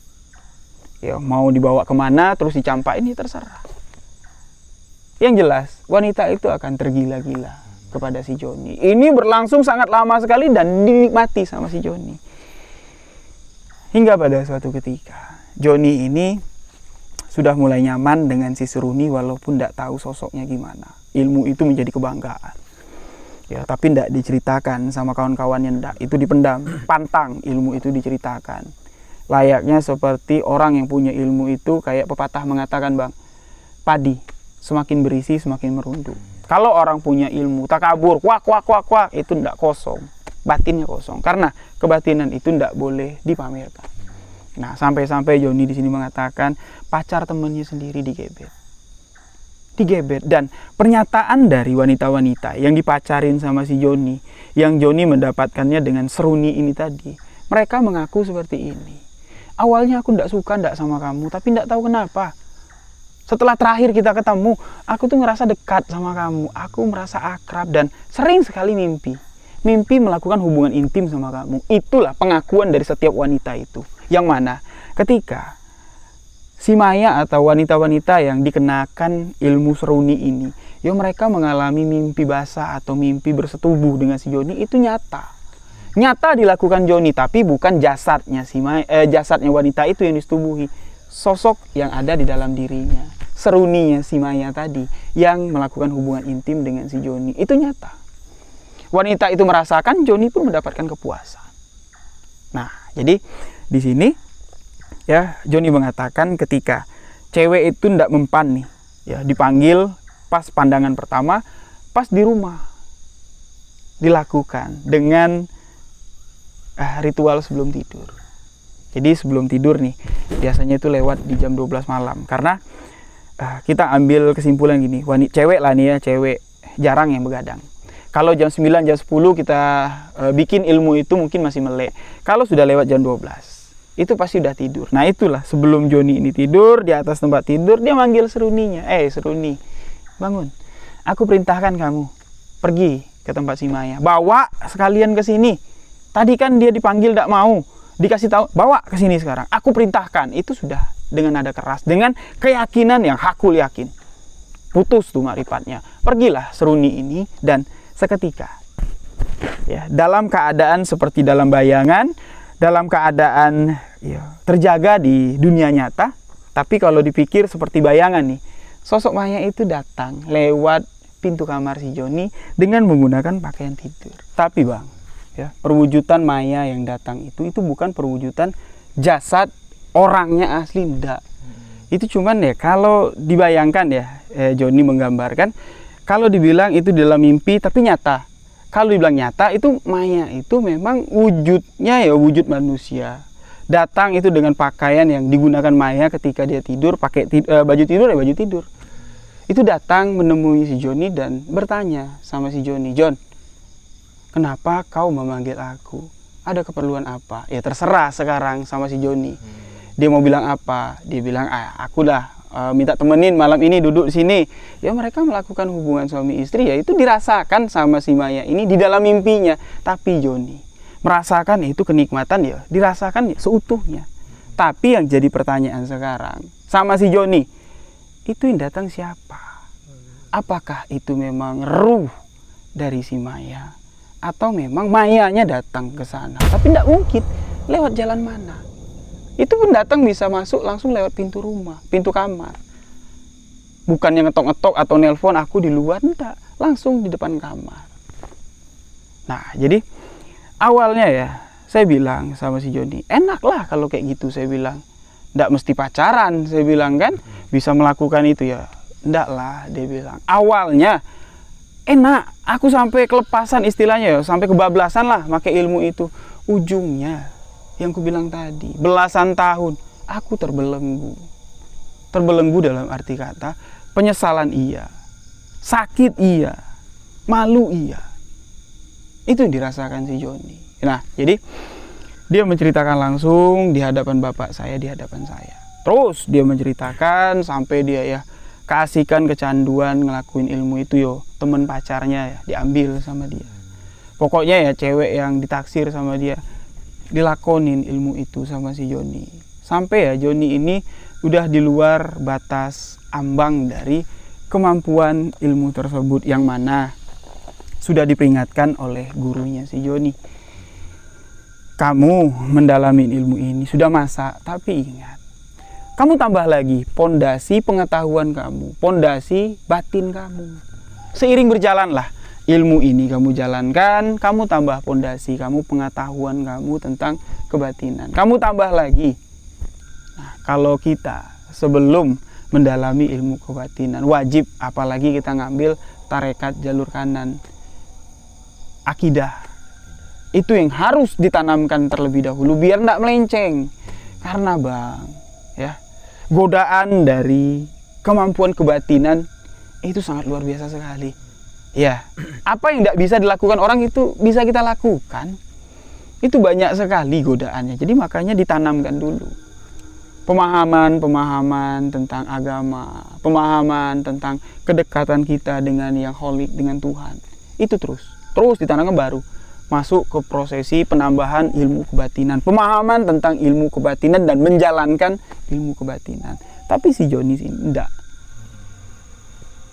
[SPEAKER 1] Ya, mau dibawa kemana, terus dicampain, ini terserah. Yang jelas, wanita itu akan tergila-gila kepada si Joni. Ini berlangsung sangat lama sekali dan dinikmati sama si Joni. Hingga pada suatu ketika, Joni ini sudah mulai nyaman dengan si Seruni walaupun tidak tahu sosoknya gimana. Ilmu itu menjadi kebanggaan. Ya, tapi tidak diceritakan sama kawan-kawannya, tidak. Itu dipendam, pantang ilmu itu diceritakan. Layaknya seperti orang yang punya ilmu itu, kayak pepatah mengatakan, Bang, padi semakin berisi semakin merunduk. Kalau orang punya ilmu takabur, kuak, itu tidak kosong. Batinnya kosong, karena kebatinan itu tidak boleh dipamerkan. Nah, sampai-sampai Joni di sini mengatakan pacar temannya sendiri digebet. Dan pernyataan dari wanita-wanita yang dipacarin sama si Joni, yang Joni mendapatkannya dengan Seruni ini tadi, mereka mengaku seperti ini. Awalnya aku tidak suka sama kamu, tapi tidak tahu kenapa. Setelah terakhir kita ketemu, aku tuh ngerasa dekat sama kamu, aku merasa akrab dan sering sekali mimpi. mimpi melakukan hubungan intim sama kamu. Itulah pengakuan dari setiap wanita itu. Yang mana ketika si Maya atau wanita-wanita yang dikenakan ilmu seruni ini, ya mereka mengalami mimpi basah atau mimpi bersetubuh dengan si Joni, itu nyata. Nyata dilakukan Joni, tapi bukan jasadnya jasadnya wanita itu yang disetubuhi. Sosok yang ada di dalam dirinya, seruninya si Maya tadi yang melakukan hubungan intim dengan si Joni, itu nyata. Wanita itu merasakan, Joni pun mendapatkan kepuasan. Nah, jadi di sini ya Joni mengatakan ketika cewek itu tidak mempan nih, ya dipanggil pas pandangan pertama, pas di rumah dilakukan dengan ritual sebelum tidur. Jadi sebelum tidur nih, biasanya itu lewat di jam 12 malam. Karena kita ambil kesimpulan gini, cewek lah nih ya, cewek jarang yang begadang. Kalau jam 9, jam 10 kita bikin ilmu itu mungkin masih melek. Kalau sudah lewat jam 12, itu pasti udah tidur. Nah itulah sebelum Joni ini tidur, di atas tempat tidur, dia manggil seruninya. Seruni, bangun. Aku perintahkan kamu pergi ke tempat si Maya. Bawa sekalian ke sini. Tadi kan dia dipanggil tidak mau. Dikasih tahu, bawa ke sini sekarang. Aku perintahkan. Itu sudah dengan nada keras, dengan keyakinan yang hakul yakin. Putus tuh marifatnya. Pergilah seruni ini dan seketika, ya, dalam keadaan seperti dalam bayangan, dalam keadaan ya, terjaga di dunia nyata, tapi kalau dipikir seperti bayangan nih, sosok Maya itu datang lewat pintu kamar si Joni dengan menggunakan pakaian tidur. Tapi bang, ya, perwujudan Maya yang datang itu bukan perwujudan jasad orangnya asli, enggak. Itu cuman ya kalau dibayangkan ya, Joni menggambarkan, kalau dibilang itu dalam mimpi tapi nyata. Kalau dibilang nyata, itu Maya itu memang wujudnya ya wujud manusia. Datang itu dengan pakaian yang digunakan Maya ketika dia tidur, pakai baju tidur ya baju tidur. Itu datang menemui si Joni dan bertanya sama si Joni, "Jon, kenapa kau memanggil aku? Ada keperluan apa?" Ya terserah sekarang sama si Joni. Dia mau bilang apa? Dia bilang, aku dah minta temenin malam ini duduk di sini. Ya mereka melakukan hubungan suami istri, ya itu dirasakan sama si Maya ini di dalam mimpinya. Tapi Joni merasakan itu kenikmatan, ya dirasakan ya seutuhnya. Tapi yang jadi pertanyaan sekarang sama si Joni, itu yang datang siapa? Apakah itu memang ruh dari si Maya, atau memang Mayanya datang ke sana? Tapi tidak mungkin lewat jalan mana. Itu pun datang bisa masuk langsung lewat pintu rumah, pintu kamar. Bukan yang ngetok-ngetok atau nelpon aku di luar, enggak. Langsung di depan kamar. Nah, jadi awalnya ya, saya bilang sama si Joni, enak lah kalau kayak gitu, saya bilang. Enggak mesti pacaran, saya bilang kan. Bisa melakukan itu ya. Enggak lah, dia bilang. Awalnya enak, aku sampai kelepasan istilahnya ya, sampai kebablasan lah pakai ilmu itu. Ujungnya yang ku bilang tadi, belasan tahun aku terbelenggu. Terbelenggu dalam arti kata, penyesalan iya, sakit iya, malu iya. Itu yang dirasakan si Joni. Nah, jadi dia menceritakan langsung di hadapan bapak saya, di hadapan saya. Terus dia menceritakan sampai dia ya keasikan, kecanduan ngelakuin ilmu itu yo. Temen pacarnya ya diambil sama dia. Pokoknya ya cewek yang ditaksir sama dia dilakonin ilmu itu sama si Joni. Sampai ya Joni ini udah di luar batas ambang dari kemampuan ilmu tersebut, yang mana sudah diperingatkan oleh gurunya si Joni. Kamu mendalami ilmu ini sudah masa, tapi ingat, kamu tambah lagi pondasi pengetahuan kamu, pondasi batin kamu. Seiring berjalanlah ilmu ini kamu jalankan, kamu tambah pondasi kamu, pengetahuan kamu tentang kebatinan. Kamu tambah lagi. Nah, kalau kita sebelum mendalami ilmu kebatinan, wajib apalagi kita ngambil tarekat jalur kanan, akidah. Itu yang harus ditanamkan terlebih dahulu biar tidak melenceng. Karena bang, ya, godaan dari kemampuan kebatinan itu sangat luar biasa sekali. Ya, apa yang tidak bisa dilakukan orang itu bisa kita lakukan. Itu banyak sekali godaannya. Jadi makanya ditanamkan dulu pemahaman tentang agama, pemahaman tentang kedekatan kita dengan yang holik, dengan Tuhan. Itu terus ditanamkan, baru masuk ke prosesi penambahan ilmu kebatinan, pemahaman tentang ilmu kebatinan dan menjalankan ilmu kebatinan. Tapi si Joni sini enggak.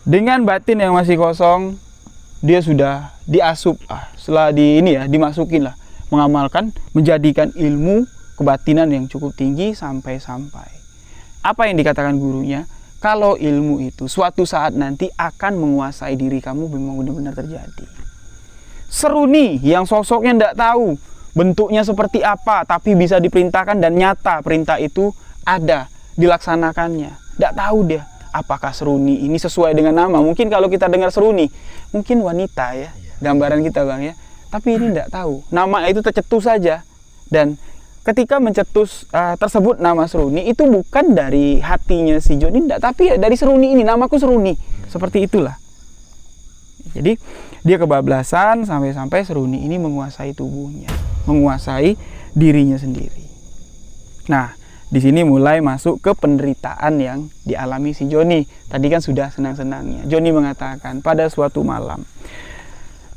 [SPEAKER 1] Dengan batin yang masih kosong, dia sudah diasup, setelah dimasukin lah, mengamalkan, menjadikan ilmu kebatinan yang cukup tinggi sampai-sampai. Apa yang dikatakan gurunya? Kalau ilmu itu suatu saat nanti akan menguasai diri kamu, memang benar-benar terjadi. Seruni yang sosoknya tidak tahu bentuknya seperti apa, tapi bisa diperintahkan dan nyata perintah itu ada, dilaksanakannya. Tidak tahu dia apakah seruni ini sesuai dengan nama. Mungkin kalau kita dengar seruni, mungkin wanita ya, gambaran kita Bang ya. Tapi ini tidak tahu, nama itu tercetus saja. Dan ketika mencetus tersebut nama seruni, itu bukan dari hatinya si Joni, tidak, tapi ya dari seruni ini, namaku seruni. Seperti itulah. Jadi dia kebablasan sampai-sampai seruni ini menguasai tubuhnya, menguasai dirinya sendiri. Nah, di sini mulai masuk ke penderitaan yang dialami si Joni. Tadi kan sudah senang-senangnya. Joni mengatakan pada suatu malam,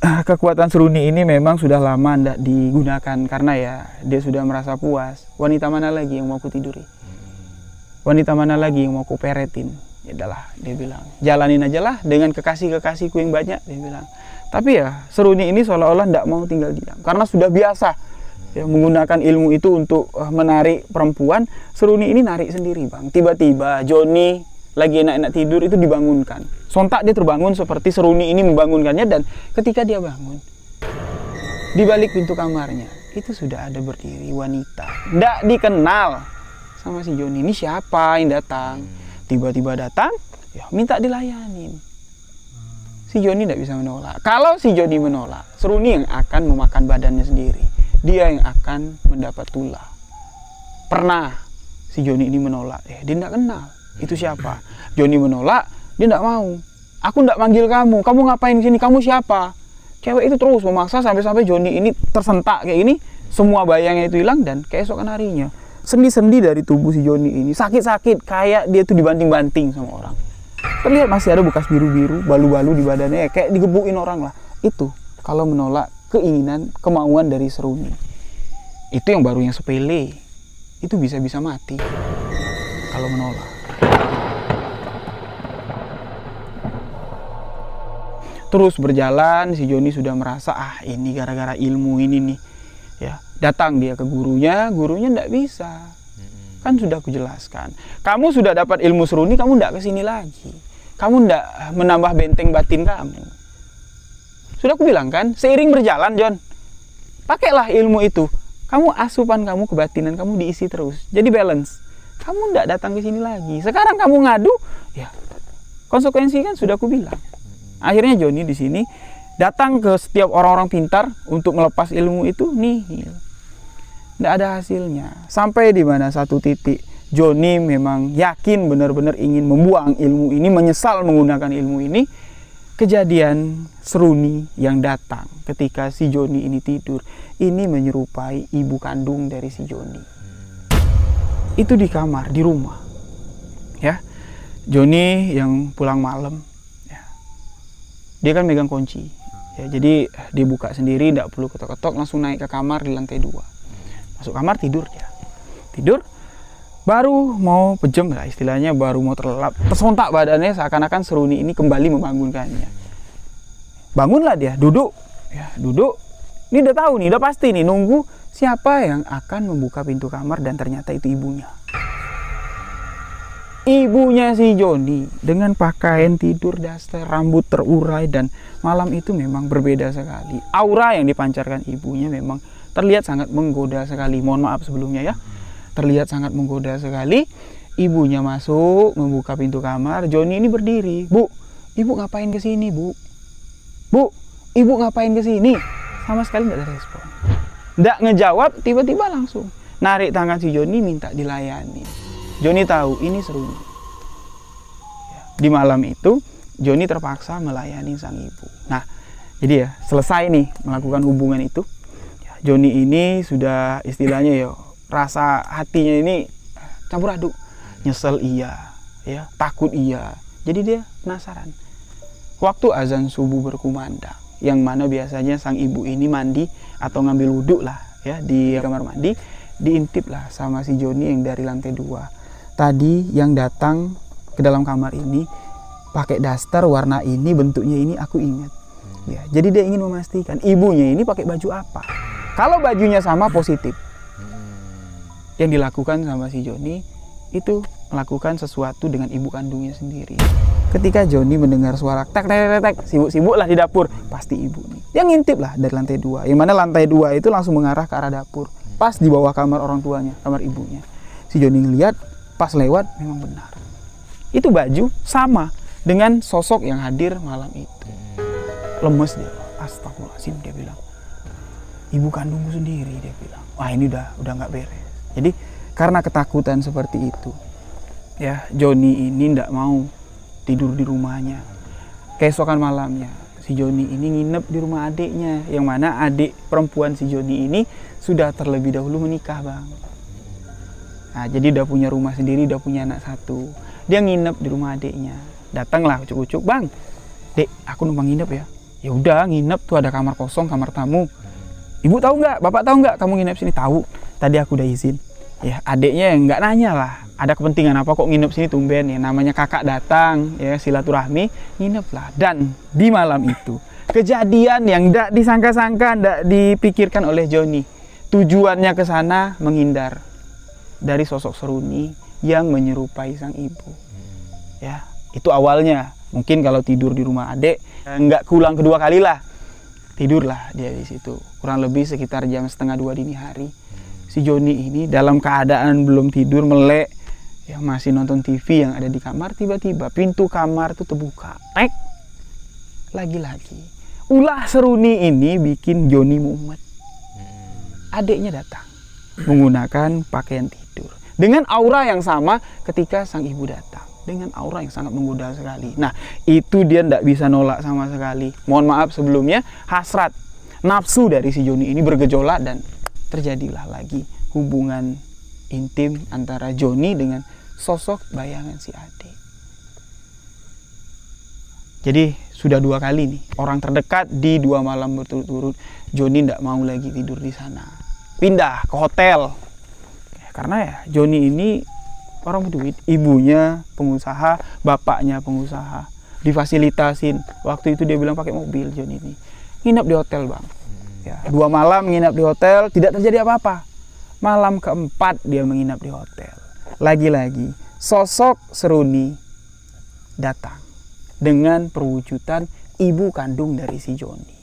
[SPEAKER 1] kekuatan seruni ini memang sudah lama tidak digunakan karena ya dia sudah merasa puas. Wanita mana lagi yang mau ku tiduri? Wanita mana lagi yang mau ku peretin? Ya udahlah, dia bilang, jalanin aja lah dengan kekasih-kekasihku yang banyak, dia bilang. Tapi ya seruni ini seolah-olah tidak mau tinggal diam karena sudah biasa ya, menggunakan ilmu itu untuk menarik perempuan. Seruni ini narik sendiri Bang. Tiba-tiba Joni lagi enak-enak tidur itu dibangunkan. Sontak dia terbangun seperti seruni ini membangunkannya, dan ketika dia bangun, di balik pintu kamarnya itu sudah ada berdiri wanita. Tidak dikenal sama si Joni. Ini siapa yang datang? Tiba-tiba datang, ya minta dilayanin. Si Joni tidak bisa menolak. Kalau si Joni menolak, seruni yang akan memakan badannya sendiri. Dia yang akan mendapat tulah. Pernah si Joni ini menolak. Dia tidak kenal. Itu siapa? Joni menolak, dia tidak mau. Aku tidak manggil kamu. Kamu ngapain di sini? Kamu siapa? Cewek itu terus memaksa sampai-sampai Joni ini tersentak kayak ini. Semua bayangnya itu hilang, dan keesokan harinya sendi-sendi dari tubuh si Joni ini sakit-sakit, kayak dia tuh dibanting-banting sama orang. Terlihat masih ada bekas biru-biru, balu-balu di badannya, kayak digebukin orang lah. Itu kalau menolak keinginan, kemauan dari seruni. Itu yang baru yang sepele. Itu bisa-bisa mati kalau menolak. Terus berjalan, si Joni sudah merasa, ini gara-gara ilmu ini nih. Ya, datang dia ke gurunya tidak bisa. Kan sudah aku jelaskan. Kamu sudah dapat ilmu seruni, kamu tidak kesini lagi. Kamu tidak menambah benteng batin kamu. Sudah aku bilang kan, seiring berjalan John, pakailah ilmu itu. Kamu asupan kamu, kebatinan kamu diisi terus. Jadi balance. Kamu tidak datang ke sini lagi. Sekarang kamu ngadu, ya konsekuensi kan sudah aku bilang. Akhirnya Joni di sini datang ke setiap orang-orang pintar untuk melepas ilmu itu, nihil. Tidak ada hasilnya. Sampai di mana satu titik Joni memang yakin benar-benar ingin membuang ilmu ini, menyesal menggunakan ilmu ini. Kejadian seruni yang datang ketika si Joni ini tidur, ini menyerupai ibu kandung dari si Joni. Itu di kamar, di rumah. Ya, Joni yang pulang malam, ya, dia kan megang kunci. Ya, jadi dia buka sendiri, tidak perlu ketok-ketok, langsung naik ke kamar di lantai 2. Masuk kamar, tidur dia. Tidur, baru mau pejem lah istilahnya, baru mau terlelap, tersontak badannya seakan-akan seruni ini kembali membangunkannya. Bangunlah dia, duduk. Ya, duduk. Ini udah tahu nih, udah pasti nih, nunggu siapa yang akan membuka pintu kamar, dan ternyata itu ibunya. Ibunya si Joni dengan pakaian tidur daster, rambut terurai, dan malam itu memang berbeda sekali. Aura yang dipancarkan ibunya memang terlihat sangat menggoda sekali. Mohon maaf sebelumnya ya. Terlihat sangat menggoda sekali. Ibunya masuk, membuka pintu kamar. Joni ini berdiri. Bu, ibu ngapain ke sini, Bu? Bu, ibu ngapain ke sini? Sama sekali tidak ada respon. Tidak ngejawab, tiba-tiba langsung narik tangan si Joni, minta dilayani. Joni tahu ini seruni. Di malam itu Joni terpaksa melayani sang ibu. Nah, jadi ya selesai nih melakukan hubungan itu. Joni ini sudah istilahnya ya, rasa hatinya ini campur aduk. Nyesel iya, ya, takut iya. Jadi dia penasaran. Waktu azan subuh berkumandang, yang mana biasanya sang ibu ini mandi atau ngambil wudhu lah ya di kamar mandi, diintip lah sama si Joni yang dari lantai 2. Tadi yang datang ke dalam kamar ini pakai daster warna ini, bentuknya ini, aku ingat. Ya, jadi dia ingin memastikan ibunya ini pakai baju apa. Kalau bajunya sama, positif. Yang dilakukan sama si Joni itu melakukan sesuatu dengan ibu kandungnya sendiri. Ketika Joni mendengar suara tek tek tek, sibuk-sibuk lah di dapur, pasti ibu nih. Dia ngintip lah dari lantai 2. Yang mana lantai 2 itu langsung mengarah ke arah dapur, pas di bawah kamar orang tuanya, kamar ibunya. Si Joni ngeliat, pas lewat memang benar. Itu baju sama dengan sosok yang hadir malam itu. Lemes dia, astagfirullahaladzim, dia bilang. Ibu kandungku sendiri, dia bilang. Wah, ini udah nggak beres. Jadi karena ketakutan seperti itu, ya Joni ini nggak mau tidur di rumahnya. Keesokan malamnya si Joni ini nginep di rumah adiknya, yang mana adik perempuan si Joni ini sudah terlebih dahulu menikah, Bang. Nah, jadi udah punya rumah sendiri, udah punya anak 1. Dia nginep di rumah adiknya. Datanglah ucuk-ucuk, "Bang, Dek, aku numpang nginep ya." Ya udah, nginep tuh, ada kamar kosong, kamar tamu. "Ibu tahu nggak, bapak tahu nggak kamu nginep sini?" "Tahu, tadi aku udah izin." Ya, adiknya yang nggak nanya lah, ada kepentingan apa kok nginep sini tumben, ya namanya kakak datang, ya silaturahmi, nginep lah. Dan di malam itu kejadian yang nggak disangka-sangka, nggak dipikirkan oleh Joni. Tujuannya ke sana menghindar dari sosok seruni yang menyerupai sang ibu. Ya, itu awalnya. Mungkin kalau tidur di rumah adik nggak keulang kedua kali lah, tidurlah dia di situ. Kurang lebih sekitar jam 1:30 dini hari. Si Joni ini dalam keadaan belum tidur, melek, ya masih nonton TV yang ada di kamar. Tiba-tiba pintu kamar itu terbuka. Tek. Lagi-lagi ulah seruni ini bikin Joni mumet. Adiknya datang menggunakan pakaian tidur dengan aura yang sama ketika sang ibu datang, dengan aura yang sangat menggoda sekali. Nah, itu dia tidak bisa nolak sama sekali. Mohon maaf sebelumnya, hasrat, nafsu dari si Joni ini bergejolak dan terjadilah lagi hubungan intim antara Joni dengan sosok bayangan si adik. Jadi sudah 2 kali nih, orang terdekat di 2 malam berturut-turut, Joni tidak mau lagi tidur di sana. Pindah ke hotel. Karena ya Joni ini orang berduit, ibunya pengusaha, bapaknya pengusaha, difasilitasin. Waktu itu dia bilang pakai mobil Joni ini. Nginep di hotel, Bang. Ya, 2 malam nginap di hotel, tidak terjadi apa-apa. Malam keempat dia menginap di hotel. Lagi-lagi sosok seruni datang dengan perwujudan ibu kandung dari si Joni.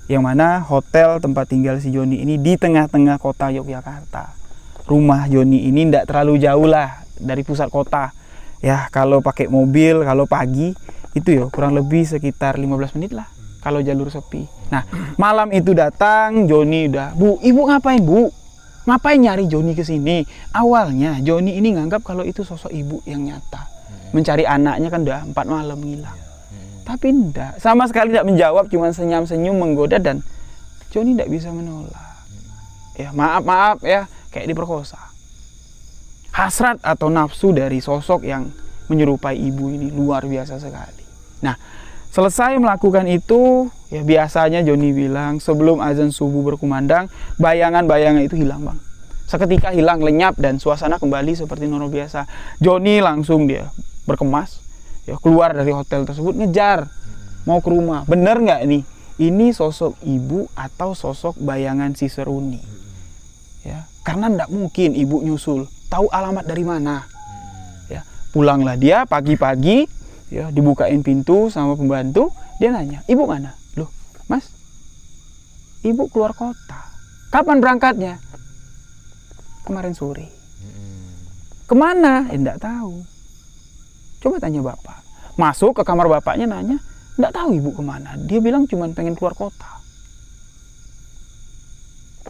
[SPEAKER 1] Yang mana hotel tempat tinggal si Joni ini di tengah-tengah kota Yogyakarta. Rumah Joni ini tidak terlalu jauh lah dari pusat kota. Ya, kalau pakai mobil, kalau pagi itu ya kurang lebih sekitar 15 menit lah kalau jalur sepi. Nah, malam itu datang, Joni udah, "Bu, ibu ngapain, Bu? Ngapain nyari Joni ke sini?" Awalnya Joni ini nganggap kalau itu sosok ibu yang nyata. Mencari anaknya kan udah 4 malam ngilang. Tapi enggak, sama sekali tidak menjawab, cuma senyum-senyum menggoda dan Joni tidak bisa menolak. Ya, maaf ya, kayak diperkosa. Hasrat atau nafsu dari sosok yang menyerupai ibu ini luar biasa sekali. Nah, selesai melakukan itu, ya biasanya Joni bilang sebelum azan subuh berkumandang, bayangan-bayangan itu hilang, Bang. Seketika hilang, lenyap, dan suasana kembali seperti normal biasa. Joni langsung dia berkemas, ya keluar dari hotel tersebut, ngejar, mau ke rumah. Bener nggak nih? Ini sosok ibu atau sosok bayangan si seruni? Ya, karena nggak mungkin ibu nyusul, tahu alamat dari mana. Ya, pulanglah dia pagi-pagi. Ya, dibukain pintu sama pembantu, dia nanya, "Ibu mana?" "Loh, Mas, ibu keluar kota." "Kapan berangkatnya?" "Kemarin sore." "Kemana?" "Enggak tahu." "Coba tanya bapak." Masuk ke kamar bapaknya, nanya, "Enggak tahu ibu kemana." Dia bilang cuma pengen keluar kota.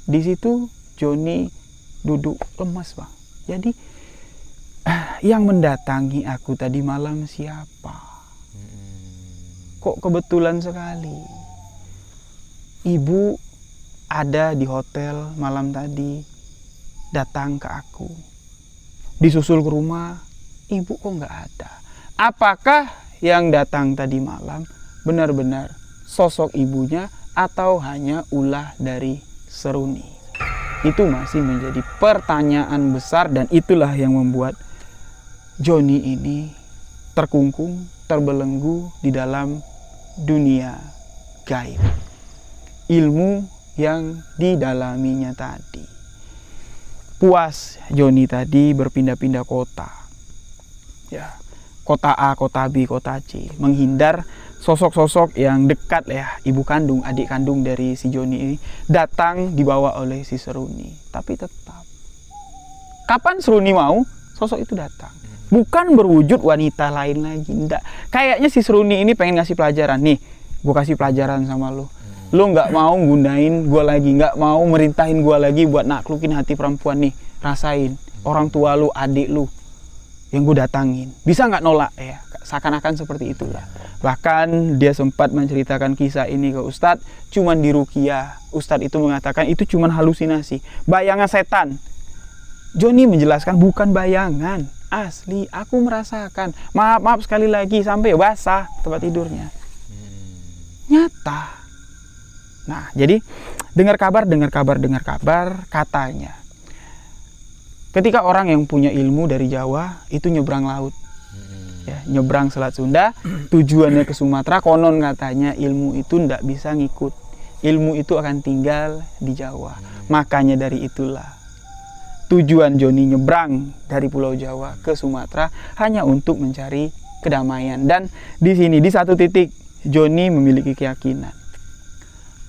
[SPEAKER 1] Di situ Joni duduk lemas, Bang. Jadi yang mendatangi aku tadi malam siapa? Kok kebetulan sekali ibu ada di hotel malam tadi, datang ke aku, disusul ke rumah, ibu kok nggak ada. Apakah yang datang tadi malam benar-benar sosok ibunya atau hanya ulah dari Seruni? Itu masih menjadi pertanyaan besar, dan itulah yang membuat Joni ini terkungkung, terbelenggu di dalam dunia gaib. Ilmu yang didalaminya tadi. Puas Joni tadi berpindah-pindah kota. Ya, kota A, kota B, kota C, menghindar sosok-sosok yang dekat ya, ibu kandung, adik kandung dari si Joni ini datang dibawa oleh si Seruni. Tapi tetap, kapan Seruni mau, sosok itu datang. Bukan berwujud wanita lain lagi, enggak. Kayaknya si Seruni ini pengen ngasih pelajaran. Nih, gue kasih pelajaran sama lo. Lo nggak mau gunain gue lagi, nggak mau merintahin gue lagi buat naklukin hati perempuan nih. Rasain, orang tua lo, adik lo yang gue datangin. Bisa nggak nolak ya? Seakan-akan seperti itulah. Bahkan dia sempat menceritakan kisah ini ke Ustadz, cuman di ruqyah. Ustadz itu mengatakan itu cuman halusinasi, bayangan setan. Joni menjelaskan bukan bayangan, asli, aku merasakan. Maaf sekali lagi, sampai basah tempat tidurnya. Nyata. Nah, jadi dengar kabar, katanya ketika orang yang punya ilmu dari Jawa itu nyebrang laut, ya, nyebrang Selat Sunda, tujuannya ke Sumatera, konon katanya ilmu itu ndak bisa ngikut, ilmu itu akan tinggal di Jawa. Makanya dari itulah tujuan Joni nyebrang dari Pulau Jawa ke Sumatera hanya untuk mencari kedamaian. Dan di sini di satu titik Joni memiliki keyakinan.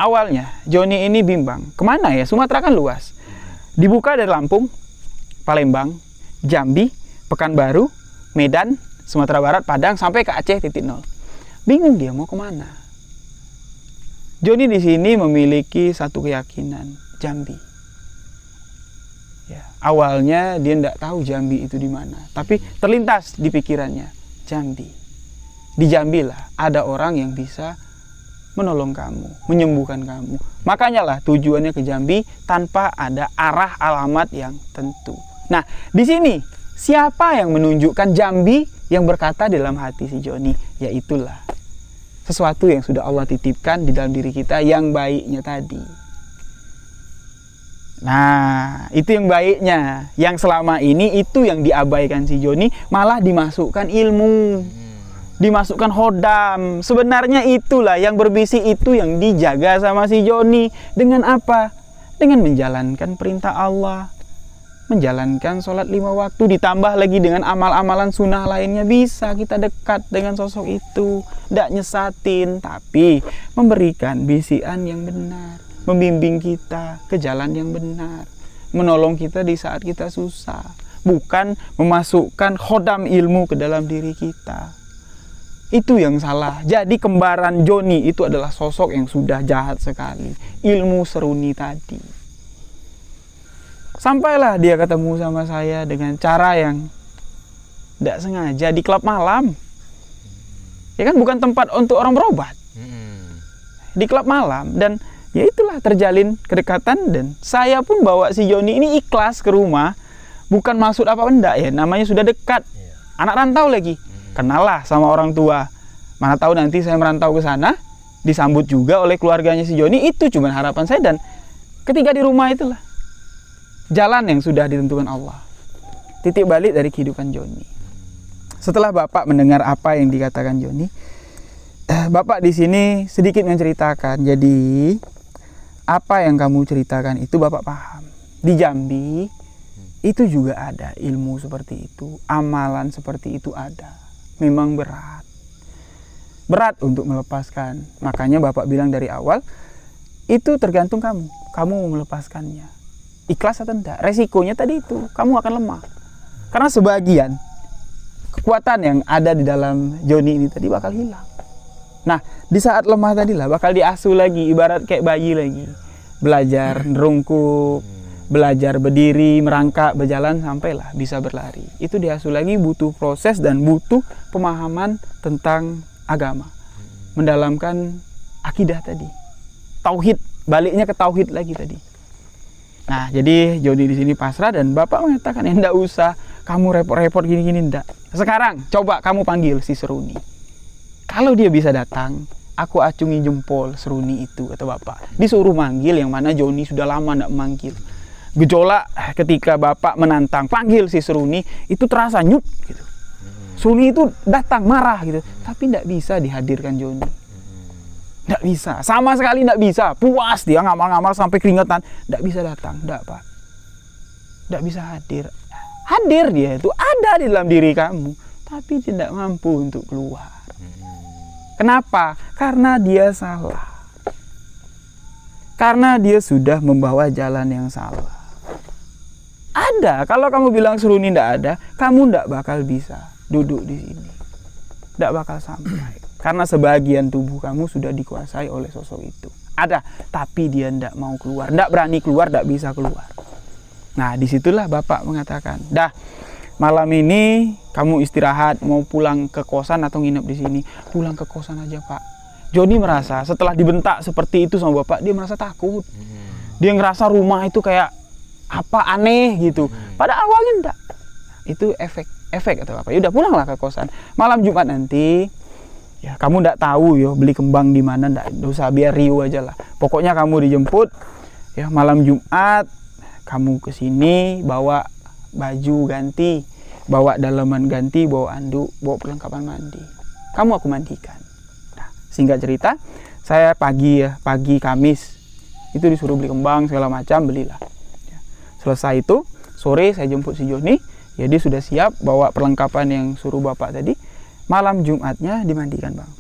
[SPEAKER 1] Awalnya Joni ini bimbang, kemana ya? Sumatera kan luas. Dibuka dari Lampung, Palembang, Jambi, Pekanbaru, Medan, Sumatera Barat, Padang, sampai ke Aceh titik nol. Bingung dia mau kemana. Joni di sini memiliki satu keyakinan, Jambi. Ya, awalnya dia tidak tahu Jambi itu di mana, tapi terlintas di pikirannya Jambi. Di Jambi lah ada orang yang bisa menolong kamu, menyembuhkan kamu. Makanya lah tujuannya ke Jambi tanpa ada arah alamat yang tentu. Nah, di sini siapa yang menunjukkan Jambi yang berkata dalam hati si Joni? Yaitulah sesuatu yang sudah Allah titipkan di dalam diri kita yang baiknya tadi. Nah, itu yang baiknya. Yang selama ini itu yang diabaikan si Joni, malah dimasukkan ilmu, dimasukkan hodam. Sebenarnya itulah yang berbisi, itu yang dijaga sama si Joni. Dengan apa? Dengan menjalankan perintah Allah, menjalankan sholat 5 waktu, ditambah lagi dengan amal-amalan sunnah lainnya. Bisa kita dekat dengan sosok itu, tidak nyesatin, tapi memberikan bisian yang benar, membimbing kita ke jalan yang benar, menolong kita di saat kita susah, bukan memasukkan khodam ilmu ke dalam diri kita. Itu yang salah. Jadi kembaran Joni itu adalah sosok yang sudah jahat sekali, ilmu Seruni tadi. Sampailah dia ketemu sama saya dengan cara yang tidak sengaja di klub malam. Ya kan, bukan tempat untuk orang berobat. Di klub malam. Dan ya itulah terjalin kedekatan, dan saya pun bawa si Joni ini ikhlas ke rumah. Bukan maksud apa enggak ya, namanya sudah dekat. Anak rantau lagi. Kenal lah sama orang tua. Mana tahu nanti saya merantau ke sana, disambut juga oleh keluarganya si Joni. Itu cuma harapan saya. Dan ketika di rumah itulah jalan yang sudah ditentukan Allah. Titik balik dari kehidupan Joni. Setelah Bapak mendengar apa yang dikatakan Joni, Bapak di sini sedikit menceritakan. Jadi apa yang kamu ceritakan itu Bapak paham. Di Jambi itu juga ada ilmu seperti itu, amalan seperti itu ada. Memang berat untuk melepaskan. Makanya Bapak bilang dari awal, itu tergantung kamu. Kamu mau melepaskannya, ikhlas atau enggak. Resikonya tadi itu, kamu akan lemah. Karena sebagian kekuatan yang ada di dalam Joni ini tadi bakal hilang. Nah, di saat lemah tadi lah bakal diasuh lagi, ibarat kayak bayi lagi. Belajar nerungkuk, belajar berdiri, merangkak, berjalan, sampailah bisa berlari. Itu diasuh lagi, butuh proses dan butuh pemahaman tentang agama. Mendalamkan akidah tadi. Tauhid, baliknya ke tauhid lagi tadi. Nah, jadi Joni di sini pasrah, dan Bapak mengatakan, enggak usah kamu repot-repot gini-gini, enggak. Sekarang coba kamu panggil si Seruni. Kalau dia bisa datang, aku acungi jempol seruni itu, kata bapak. Disuruh manggil, yang mana Joni sudah lama tidak memanggil. Gejolak ketika bapak menantang, panggil si seruni, itu terasa nyuk gitu. Seruni itu datang marah gitu, tapi tidak bisa dihadirkan Joni. Tidak bisa, sama sekali tidak bisa. Puas dia ngamal-ngamal sampai keringetan, tidak bisa datang, tidak pak. Tidak bisa hadir. Hadir dia itu ada di dalam diri kamu, tapi tidak mampu untuk keluar. Kenapa? Karena dia salah. Karena dia sudah membawa jalan yang salah. Ada, kalau kamu bilang seruni tidak ada, kamu tidak bakal bisa duduk di sini. Tidak bakal sampai. Karena sebagian tubuh kamu sudah dikuasai oleh sosok itu. Ada, tapi dia tidak mau keluar. Tidak berani keluar, tidak bisa keluar. Nah, disitulah bapak mengatakan, dah, malam ini kamu istirahat, mau pulang ke kosan atau nginep di sini? Pulang ke kosan aja pak. Joni merasa setelah dibentak seperti itu sama bapak, dia merasa takut. Dia ngerasa rumah itu kayak apa aneh gitu. Pada awalnya enggak. Itu efek atau apa? Ya udah pulanglah ke kosan. Malam Jumat nanti, ya kamu enggak tahu yo beli kembang di mana, enggak usah, biar Rio aja lah. Pokoknya kamu dijemput ya malam Jumat, kamu ke sini bawa baju ganti, bawa dalaman ganti, bawa anduk, bawa perlengkapan mandi. Kamu aku mandikan. Nah, singkat cerita, saya pagi Kamis itu disuruh beli kembang segala macam, belilah. Ya. Selesai itu, sore saya jemput si Joni, ya dia sudah siap bawa perlengkapan yang suruh bapak tadi. Malam Jumatnya dimandikan bang.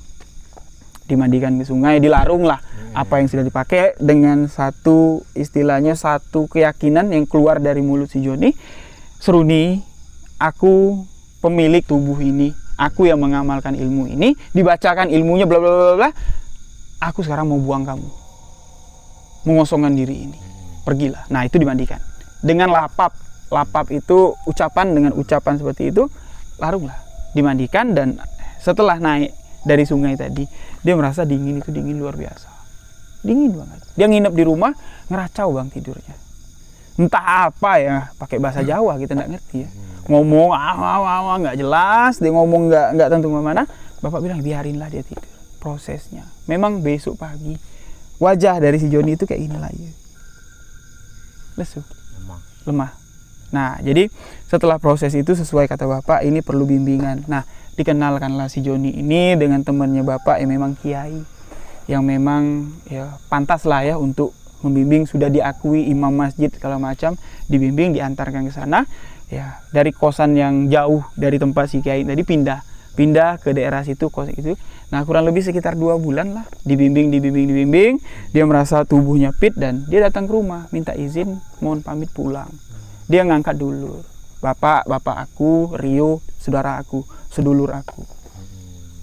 [SPEAKER 1] Dimandikan ke sungai, dilarung lah apa yang sudah dipakai dengan satu istilahnya satu keyakinan yang keluar dari mulut si Joni. Seruni, aku pemilik tubuh ini, aku yang mengamalkan ilmu ini, dibacakan ilmunya bla bla bla bla. Aku sekarang mau buang kamu, mengosongkan diri ini, pergilah. Nah itu dimandikan dengan lapap. Lapap itu ucapan, dengan ucapan seperti itu, larunglah, dimandikan. Dan setelah naik dari sungai tadi, dia merasa dingin, itu dingin luar biasa, dingin banget. Dia nginep di rumah, ngeracau bang tidurnya, entah apa ya, pakai bahasa Jawa kita nggak ngerti ya, ngomong nggak jelas, dia ngomong nggak tentu kemana. Bapak bilang biarinlah dia tidur, prosesnya. Memang besok pagi wajah dari si Joni itu kayak inilah ya, lesu, lemah. Nah jadi setelah proses itu sesuai kata bapak, ini perlu bimbingan. Nah dikenalkanlah si Joni ini dengan temannya bapak yang memang kiai, yang memang ya pantas lah ya untuk membimbing, sudah diakui imam masjid segala macam, dibimbing, diantarkan ke sana. Ya dari kosan yang jauh dari tempat si kiai tadi pindah ke daerah situ, kos itu. Nah kurang lebih sekitar 2 bulan lah, dibimbing. Dia merasa tubuhnya fit dan dia datang ke rumah, minta izin, mohon pamit pulang. Dia ngangkat dulur, bapak aku, Rio, saudara aku, sedulur aku.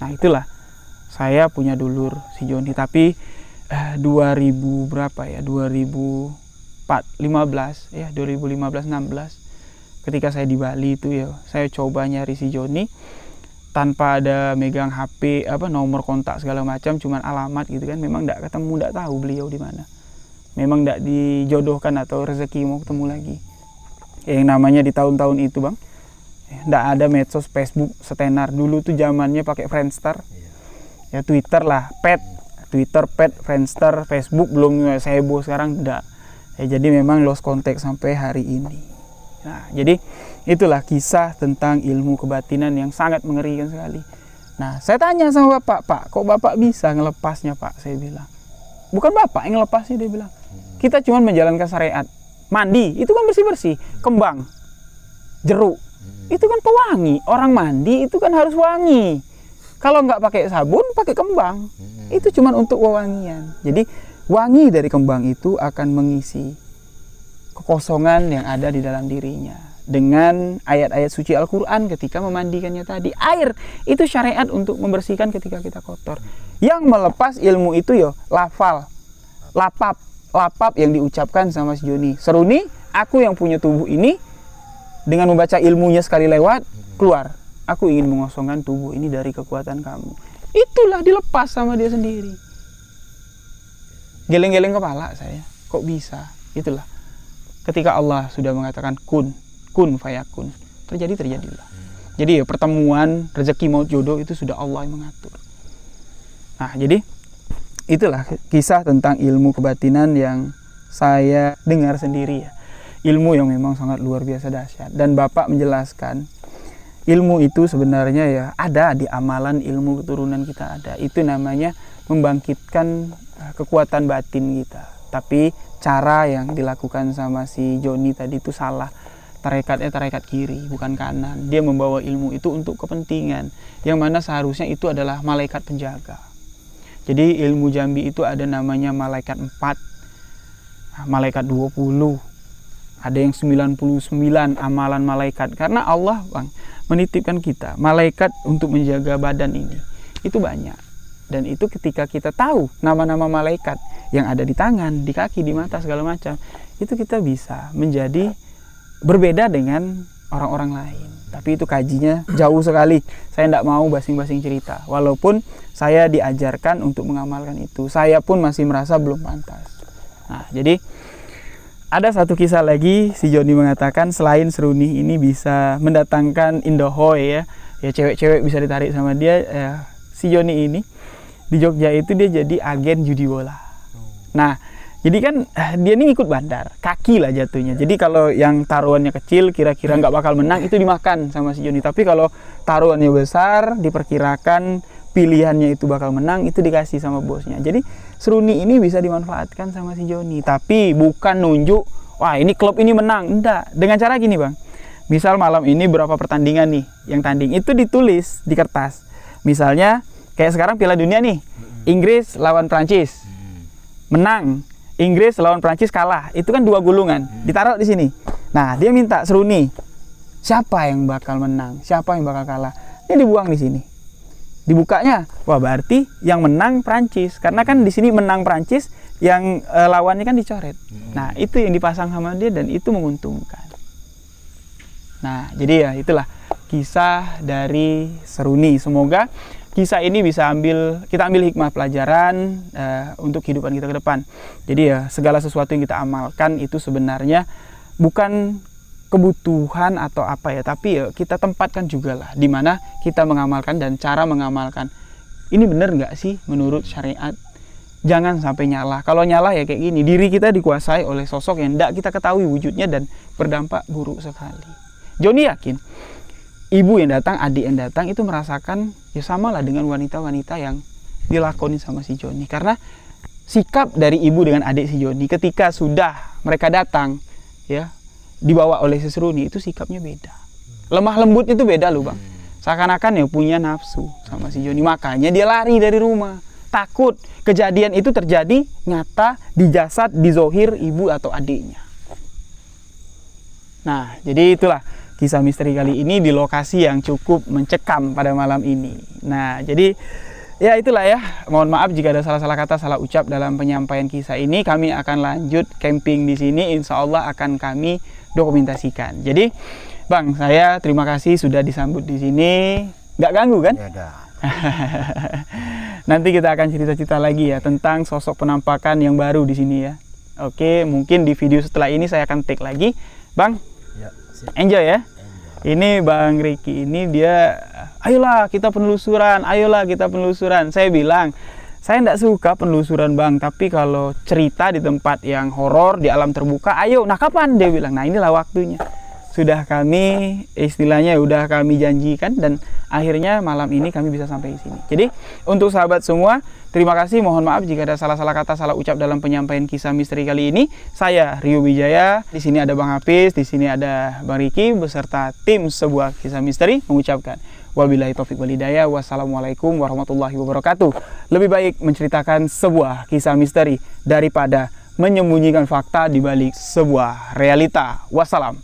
[SPEAKER 1] Nah itulah, saya punya dulur si Joni. Tapi 2000 berapa ya, 2015 ya, 2015-16 ketika saya di Bali itu ya, saya coba nyari si Joni tanpa ada megang HP, nomor kontak segala macam, cuman alamat gitu kan. Memang enggak ketemu, enggak tahu beliau di mana. Memang enggak dijodohkan atau rezeki mau ketemu lagi. Yang namanya di tahun-tahun itu bang, enggak ada medsos, Facebook, setenar. Dulu tuh zamannya pakai Friendster, ya Twitter lah, Twitter, Friendster, Facebook belum seheboh sekarang, enggak. Ya, jadi memang lost contact sampai hari ini. Nah, jadi itulah kisah tentang ilmu kebatinan yang sangat mengerikan sekali. Nah, saya tanya sama bapak, Pak, kok bapak bisa ngelepasnya Pak? Saya bilang, bukan bapak yang ngelepasnya, dia bilang. Kita cuma menjalankan syariat. Mandi, itu kan bersih-bersih. Kembang, jeruk, itu kan pewangi. Orang mandi itu kan harus wangi. Kalau nggak pakai sabun, pakai kembang. Itu cuma untuk wewangian. Jadi wangi dari kembang itu akan mengisi kekosongan yang ada di dalam dirinya. Dengan ayat-ayat suci Al-Quran ketika memandikannya tadi. Air itu syariat untuk membersihkan ketika kita kotor. Yang melepas ilmu itu yo lafal, lapap yang diucapkan sama si Joni. Seruni, aku yang punya tubuh ini, dengan membaca ilmunya sekali lewat, keluar. Aku ingin mengosongkan tubuh ini dari kekuatan kamu. Itulah dilepas sama dia sendiri. Geleng-geleng kepala saya, kok bisa? Itulah. Ketika Allah sudah mengatakan kun fayakun, terjadilah. Jadi ya pertemuan rezeki maut jodoh itu sudah Allah yang mengatur. Nah jadi itulah kisah tentang ilmu kebatinan yang saya dengar sendiri ya. Ilmu yang memang sangat luar biasa dahsyat. Dan Bapak menjelaskan ilmu itu sebenarnya ya ada di amalan ilmu keturunan kita ada. Itu namanya membangkitkan kekuatan batin kita. Tapi cara yang dilakukan sama si Joni tadi itu salah. Tarekatnya tarekat kiri, bukan kanan. Dia membawa ilmu itu untuk kepentingan, yang mana seharusnya itu adalah malaikat penjaga. Jadi ilmu jambi itu ada namanya malaikat 4, malaikat 20, ada yang 99 amalan malaikat. Karena Allah Bang menitipkan kita malaikat untuk menjaga badan ini. Itu banyak. Dan itu ketika kita tahu nama-nama malaikat yang ada di tangan, di kaki, di mata, segala macam, itu kita bisa menjadi berbeda dengan orang-orang lain. Tapi itu kajinya jauh sekali. Saya tidak mau basing-basing cerita. Walaupun saya diajarkan untuk mengamalkan itu, saya pun masih merasa belum pantas. Nah, jadi ada satu kisah lagi, si Joni mengatakan selain seruni ini bisa mendatangkan indahoy ya cewek-cewek bisa ditarik sama dia. Si Joni ini di Jogja itu dia jadi agen judi bola. Nah, jadi kan dia ini ikut bandar, kaki lah jatuhnya. Jadi kalau yang taruhannya kecil, kira-kira nggak bakal menang, itu dimakan sama si Joni. Tapi kalau taruhannya besar, diperkirakan pilihannya itu bakal menang, itu dikasih sama bosnya. Jadi seruni ini bisa dimanfaatkan sama si Joni. Tapi bukan nunjuk, wah ini klub ini menang. Enggak, dengan cara gini Bang. Misal malam ini berapa pertandingan nih yang tanding, itu ditulis di kertas. Misalnya kayak sekarang Piala Dunia nih, Inggris lawan Prancis, menang. Inggris lawan Prancis kalah, itu kan 2 gulungan, ditaruh di sini. Nah, dia minta seruni, siapa yang bakal menang, siapa yang bakal kalah, ini dibuang di sini. Dibukanya, wah berarti yang menang Prancis, karena kan di sini menang Prancis, yang lawannya kan dicoret. Nah, itu yang dipasang sama dia dan itu menguntungkan. Nah, jadi ya itulah kisah dari seruni. Semoga kisah ini bisa kita ambil hikmah pelajaran untuk kehidupan kita ke depan. Jadi ya segala sesuatu yang kita amalkan itu sebenarnya bukan kebutuhan atau apa ya, tapi ya kita tempatkan juga lah di mana kita mengamalkan dan cara mengamalkan. Ini benar nggak sih menurut syariat? Jangan sampai nyalah. Kalau nyalah ya kayak gini, diri kita dikuasai oleh sosok yang tidak kita ketahui wujudnya dan berdampak buruk sekali. Joni yakin ibu yang datang, adik yang datang itu merasakan ya sama lah dengan wanita-wanita yang dilakoni sama si Joni. Karena sikap dari ibu dengan adik si Joni ketika sudah mereka datang ya dibawa oleh si seruni itu sikapnya beda. Lemah lembut itu beda loh Bang. Seakan-akan ya punya nafsu sama si Joni. Makanya dia lari dari rumah. Takut kejadian itu terjadi nyata di jasad, di zohir ibu atau adiknya. Nah, jadi itulah kisah misteri kali ini di lokasi yang cukup mencekam pada malam ini. Nah, jadi ya itulah ya. Mohon maaf jika ada salah-salah kata, salah ucap dalam penyampaian kisah ini. Kami akan lanjut camping di sini. Insya Allah akan kami dokumentasikan. Jadi, Bang, saya terima kasih sudah disambut di sini. Nggak ganggu kan?
[SPEAKER 2] Ya,
[SPEAKER 1] Nanti kita akan cerita-cerita lagi ya tentang sosok penampakan yang baru di sini ya. Oke, mungkin di video setelah ini saya akan take lagi, Bang.
[SPEAKER 2] Ya,
[SPEAKER 1] enjoy ya. Ini Bang Ricky ini dia, ayolah kita penelusuran, ayolah kita penelusuran. Saya bilang, saya tidak suka penelusuran Bang, tapi kalau cerita di tempat yang horor, di alam terbuka, ayo. Nah kapan? Dia bilang, nah inilah waktunya. Sudah kami, istilahnya udah kami janjikan dan akhirnya malam ini kami bisa sampai di sini. Jadi untuk sahabat semua, terima kasih. Mohon maaf jika ada salah-salah kata, salah ucap dalam penyampaian kisah misteri kali ini. Saya Rio Wijaya. Di sini ada Bang Hafiz, di sini ada Bang Ricky beserta tim sebuah kisah misteri mengucapkan wabillahi taufiq wal hidayah. Wassalamualaikum warahmatullahi wabarakatuh. Lebih baik menceritakan sebuah kisah misteri daripada menyembunyikan fakta di balik sebuah realita. Wassalam.